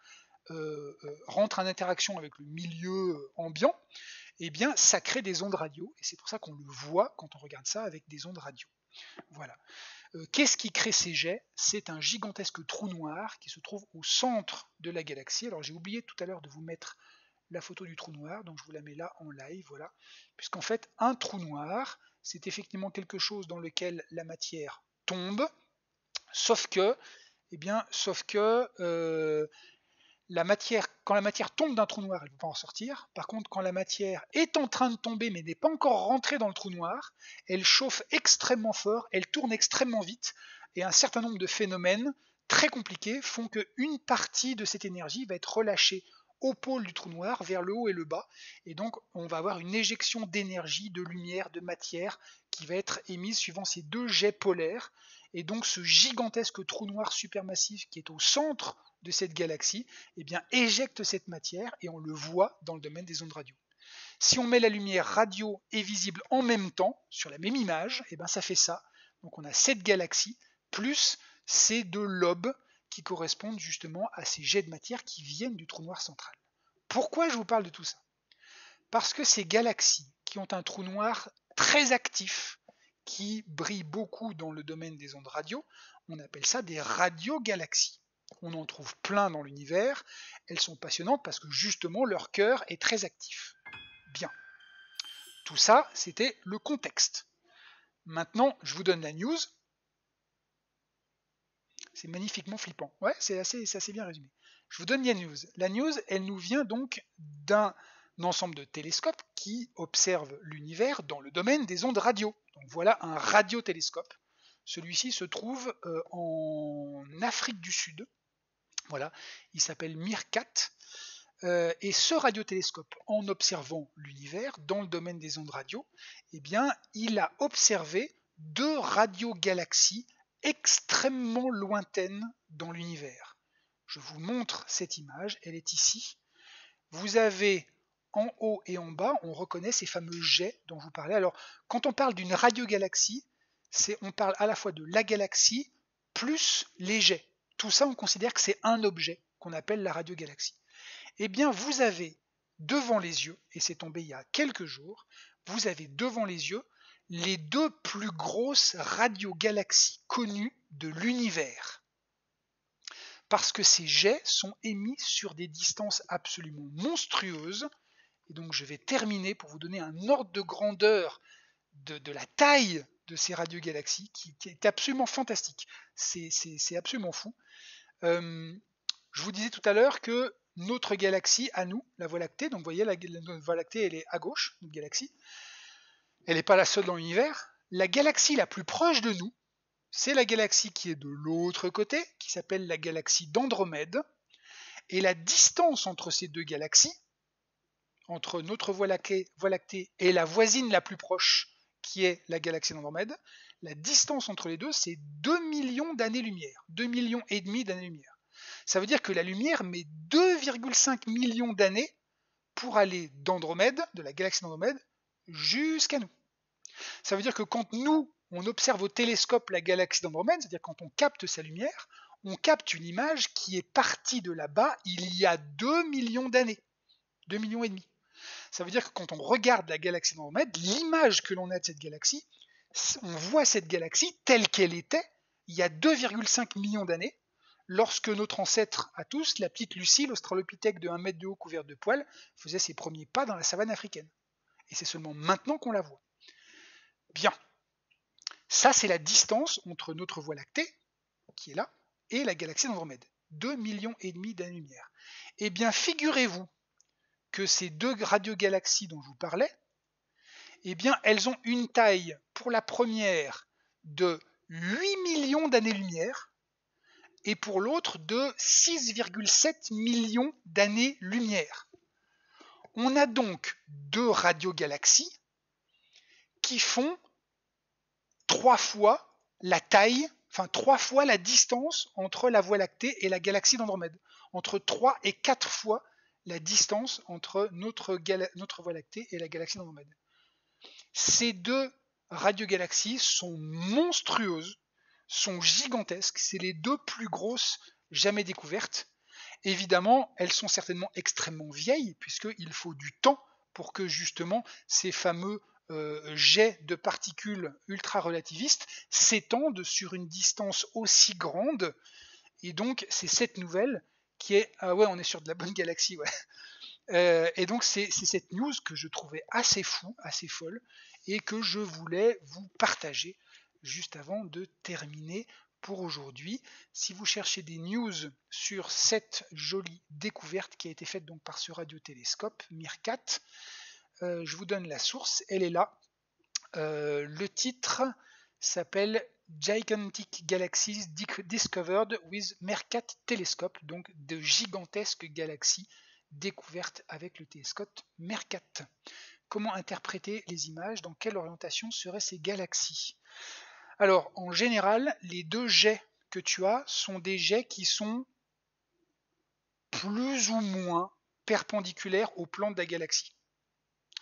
rentre en interaction avec le milieu ambiant, eh bien ça crée des ondes radio, et c'est pour ça qu'on le voit quand on regarde ça avec des ondes radio. Voilà. Qu'est-ce qui crée ces jets? C'est un gigantesque trou noir qui se trouve au centre de la galaxie. Alors j'ai oublié tout à l'heure de vous mettre la photo du trou noir, donc je vous la mets là en live, voilà. Puisqu'en fait, un trou noir, c'est effectivement quelque chose dans lequel la matière tombe, sauf que la matière, quand la matière tombe d'un trou noir, elle ne peut pas en sortir. Par contre, quand la matière est en train de tomber mais n'est pas encore rentrée dans le trou noir, elle chauffe extrêmement fort, elle tourne extrêmement vite, et un certain nombre de phénomènes très compliqués font qu'une partie de cette énergie va être relâchée au pôle du trou noir, vers le haut et le bas, et donc on va avoir une éjection d'énergie, de lumière, de matière qui va être émise suivant ces deux jets polaires, et donc ce gigantesque trou noir supermassif qui est au centre de cette galaxie, eh bien, éjecte cette matière, et on le voit dans le domaine des ondes radio. Si on met la lumière radio et visible en même temps, sur la même image, eh bien, ça fait ça. Donc on a cette galaxie, plus ces deux lobes qui correspondent justement à ces jets de matière qui viennent du trou noir central. Pourquoi je vous parle de tout ça? Parce que ces galaxies qui ont un trou noir très actif, qui brille beaucoup dans le domaine des ondes radio, on appelle ça des radiogalaxies. On en trouve plein dans l'univers, elles sont passionnantes parce que justement leur cœur est très actif. Bien. Tout ça, c'était le contexte. Maintenant, je vous donne la news. C'est magnifiquement flippant. Ouais, c'est assez bien résumé. Je vous donne la news. La news, elle nous vient donc d'un ensemble de télescopes qui observent l'univers dans le domaine des ondes radio. Donc voilà un radiotélescope. Celui-ci se trouve en Afrique du Sud. Voilà, il s'appelle MIRCAT. Et ce radiotélescope, en observant l'univers dans le domaine des ondes radio, eh bien, il a observé deux radiogalaxies extrêmement lointaines dans l'univers. Je vous montre cette image, elle est ici. Vous avez en haut et en bas, on reconnaît ces fameux jets dont vous parlez. Alors, quand on parle d'une radiogalaxie, on parle à la fois de la galaxie plus les jets. Tout ça, on considère que c'est un objet qu'on appelle la radiogalaxie. Eh bien, vous avez devant les yeux, et c'est tombé il y a quelques jours, vous avez devant les yeux les deux plus grosses radiogalaxies connues de l'univers. Parce que ces jets sont émis sur des distances absolument monstrueuses. Et donc je vais terminer pour vous donner un ordre de grandeur de la taille de ces radiogalaxies qui est absolument fantastique. C'est absolument fou. Je vous disais tout à l'heure que notre galaxie, à nous, la Voie lactée, donc vous voyez, la Voie lactée, elle est à gauche, notre galaxie. Elle n'est pas la seule dans l'univers. La galaxie la plus proche de nous, c'est la galaxie qui est de l'autre côté, qui s'appelle la galaxie d'Andromède. Et la distance entre ces deux galaxies, entre notre Voie lactée et la voisine la plus proche, qui est la galaxie d'Andromède, la distance entre les deux, c'est 2 millions d'années-lumière, 2 millions et demi d'années-lumière. Ça veut dire que la lumière met 2,5 millions d'années pour aller d'Andromède, de la galaxie d'Andromède, jusqu'à nous. Ça veut dire que quand nous, on observe au télescope la galaxie d'Andromède, c'est-à-dire quand on capte sa lumière, on capte une image qui est partie de là-bas il y a 2 millions d'années, 2 millions et demi. Ça veut dire que quand on regarde la galaxie d'Andromède, l'image que l'on a de cette galaxie, on voit cette galaxie telle qu'elle était il y a 2,5 millions d'années, lorsque notre ancêtre à tous, la petite Lucie, l'australopithèque de 1 mètre de haut couvert de poils, faisait ses premiers pas dans la savane africaine. Et c'est seulement maintenant qu'on la voit. Bien. Ça, c'est la distance entre notre Voie lactée, qui est là, et la galaxie d'Andromède. 2,5 millions d'années-lumière. Eh bien, figurez-vous que ces deux radiogalaxies dont je vous parlais, eh bien, elles ont une taille, pour la première, de 8 millions d'années-lumière, et pour l'autre de 6,7 millions d'années-lumière. On a donc deux radiogalaxies qui font 3 fois la taille, enfin 3 fois la distance entre la Voie lactée et la galaxie d'Andromède. Entre 3 et 4 fois la distance entre notre Voie lactée et la galaxie d'Andromède. Ces deux radiogalaxies sont monstrueuses, sont gigantesques, c'est les deux plus grosses jamais découvertes. Évidemment, elles sont certainement extrêmement vieilles, puisqu'il faut du temps pour que justement ces fameux jets de particules ultra-relativistes s'étendent sur une distance aussi grande. Et donc, c'est cette nouvelle qui est... Ah ouais, on est sur de la bonne galaxie, ouais. Et donc, c'est cette news que je trouvais assez fou, assez folle, et que je voulais vous partager juste avant de terminer pour aujourd'hui. Si vous cherchez des news sur cette jolie découverte qui a été faite donc par ce radiotélescope MIRCAT, je vous donne la source, elle est là. Le titre s'appelle Gigantic Galaxies Discovered with MERCAT Telescope, donc de gigantesques galaxies découvertes avec le télescope MERCAT. Comment interpréter les images? Dans quelle orientation seraient ces galaxies? Alors, en général, les deux jets que tu as sont des jets qui sont plus ou moins perpendiculaires au plan de la galaxie.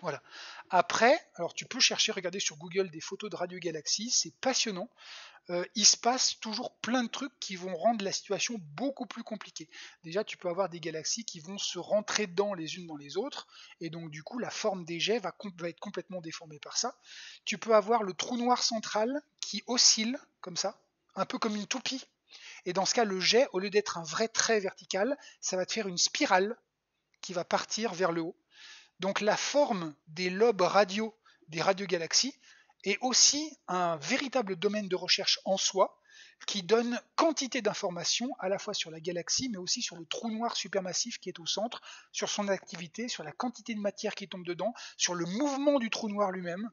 Voilà. Après, alors tu peux chercher, regarder sur Google des photos de radiogalaxies, c'est passionnant. Il se passe toujours plein de trucs qui vont rendre la situation beaucoup plus compliquée. Déjà, tu peux avoir des galaxies qui vont se rentrer dedans les unes dans les autres, et donc du coup, la forme des jets va être complètement déformée par ça. Tu peux avoir le trou noir central qui oscille, comme ça, un peu comme une toupie. Et dans ce cas, le jet, au lieu d'être un vrai trait vertical, ça va te faire une spirale qui va partir vers le haut. Donc la forme des lobes radio des radiogalaxies est aussi un véritable domaine de recherche en soi qui donne quantité d'informations à la fois sur la galaxie mais aussi sur le trou noir supermassif qui est au centre, sur son activité, sur la quantité de matière qui tombe dedans, sur le mouvement du trou noir lui-même.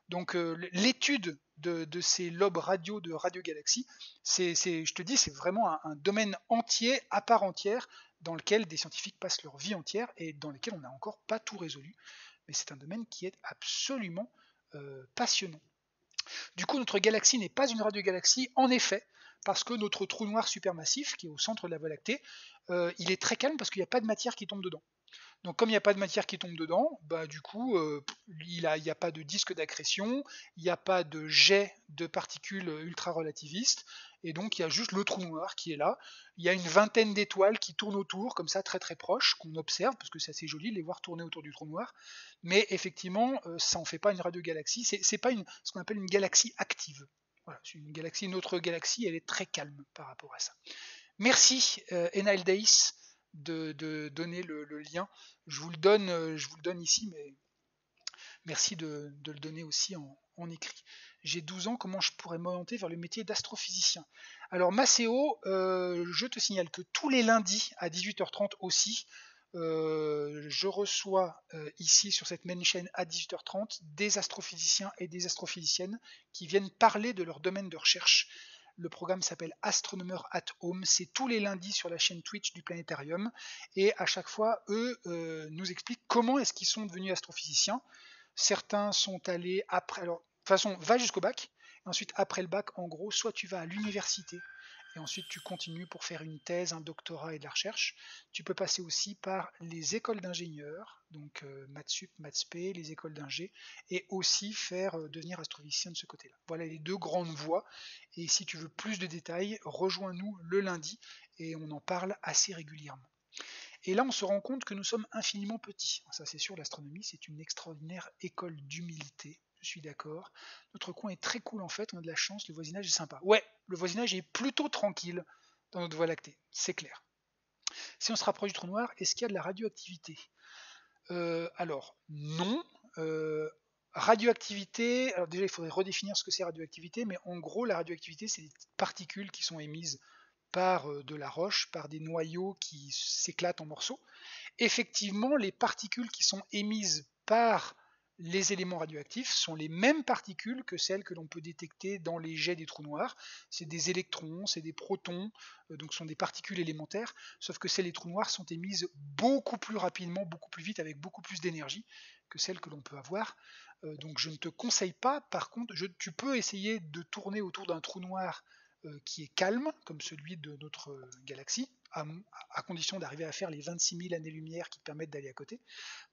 Donc l'étude de ces lobes radio de radiogalaxies, je te dis, c'est vraiment un domaine entier, à part entière, dans lequel des scientifiques passent leur vie entière et dans lesquels on n'a encore pas tout résolu. Mais c'est un domaine qui est absolument passionnant. Du coup, notre galaxie n'est pas une radiogalaxie, en effet, parce que notre trou noir supermassif, qui est au centre de la Voie lactée, il est très calme parce qu'il n'y a pas de matière qui tombe dedans. Donc comme il n'y a pas de matière qui tombe dedans, bah, du coup, il n'y a pas de disque d'accrétion, il n'y a pas de jet de particules ultra-relativistes, et donc il y a juste le trou noir qui est là. Il y a une vingtaine d'étoiles qui tournent autour, comme ça, très très proches, qu'on observe, parce que c'est assez joli de les voir tourner autour du trou noir. Mais effectivement, ça n'en fait pas une radiogalaxie, c'est pas ce qu'on appelle une galaxie active. Voilà, c'est une autre galaxie, elle est très calme par rapport à ça. Merci Enal Days de donner le lien. Je vous le donne ici, mais merci de le donner aussi en écrit. J'ai 12 ans, comment je pourrais m'orienter vers le métier d'astrophysicien? Alors Maceo, je te signale que tous les lundis à 18h30 aussi, je reçois ici sur cette même chaîne à 18h30 des astrophysiciens et des astrophysiciennes qui viennent parler de leur domaine de recherche. Le programme s'appelle Astronomer at Home. C'est tous les lundis sur la chaîne Twitch du Planétarium. Et à chaque fois, eux nous expliquent comment est-ce qu'ils sont devenus astrophysiciens. Certains sont allés après. Alors, de toute façon, va jusqu'au bac. Et ensuite, après le bac, en gros, soit tu vas à l'université. Et ensuite, tu continues pour faire une thèse, un doctorat et de la recherche. Tu peux passer aussi par les écoles d'ingénieurs, donc Mathsup, Mathsp, les écoles d'ingé, et aussi faire devenir astrophysicien de ce côté-là. Voilà les deux grandes voies. Et si tu veux plus de détails, rejoins-nous le lundi et on en parle assez régulièrement. Et là, on se rend compte que nous sommes infiniment petits. Ça, c'est sûr, l'astronomie, c'est une extraordinaire école d'humilité. Je suis d'accord. Notre coin est très cool en fait, on a de la chance, le voisinage est sympa. Ouais, le voisinage est plutôt tranquille dans notre Voie lactée, c'est clair. Si on se rapproche du trou noir, est-ce qu'il y a de la radioactivité? Alors, non. Radioactivité, alors déjà il faudrait redéfinir ce que c'est radioactivité, mais en gros la radioactivité c'est des particules qui sont émises par de la roche, par des noyaux qui s'éclatent en morceaux. Effectivement, les particules qui sont émises par les éléments radioactifs sont les mêmes particules que celles que l'on peut détecter dans les jets des trous noirs. C'est des électrons, c'est des protons, donc ce sont des particules élémentaires, sauf que celles des trous noirs sont émises beaucoup plus rapidement, beaucoup plus vite, avec beaucoup plus d'énergie que celles que l'on peut avoir. Donc je ne te conseille pas, par contre, tu peux essayer de tourner autour d'un trou noir qui est calme, comme celui de notre galaxie, à condition d'arriver à faire les 26 000 années-lumière qui te permettent d'aller à côté.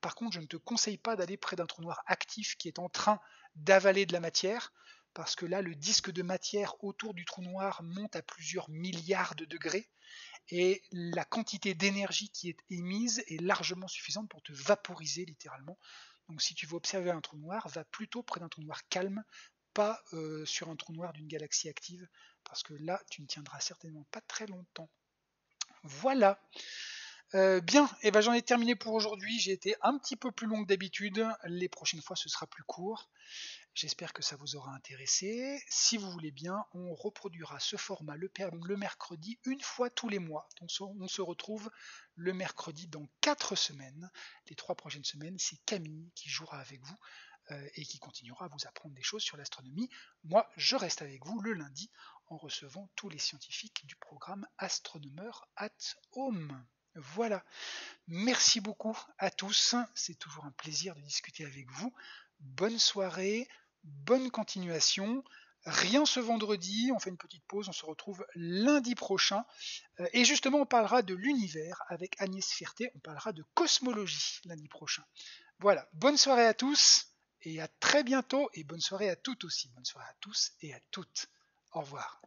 Par contre, je ne te conseille pas d'aller près d'un trou noir actif qui est en train d'avaler de la matière, parce que là, le disque de matière autour du trou noir monte à plusieurs milliards de degrés, et la quantité d'énergie qui est émise est largement suffisante pour te vaporiser littéralement. Donc si tu veux observer un trou noir, va plutôt près d'un trou noir calme, pas sur un trou noir d'une galaxie active, parce que là, tu ne tiendras certainement pas très longtemps. Voilà. Bien, et ben j'en ai terminé pour aujourd'hui. J'ai été un petit peu plus long que d'habitude. Les prochaines fois, ce sera plus court. J'espère que ça vous aura intéressé. Si vous voulez bien, on reproduira ce format le mercredi une fois tous les mois. Donc on se retrouve le mercredi dans 4 semaines. Les 3 prochaines semaines, c'est Camille qui jouera avec vous et qui continuera à vous apprendre des choses sur l'astronomie. Moi, je reste avec vous le lundi en recevant tous les scientifiques du programme Astronomer at Home. Voilà. Merci beaucoup à tous. C'est toujours un plaisir de discuter avec vous. Bonne soirée, bonne continuation. Rien ce vendredi, on fait une petite pause, on se retrouve lundi prochain. Et justement, on parlera de l'univers avec Agnès Ferté, on parlera de cosmologie lundi prochain. Voilà, bonne soirée à tous et à très bientôt. Et bonne soirée à toutes aussi. Bonne soirée à tous et à toutes. Au revoir.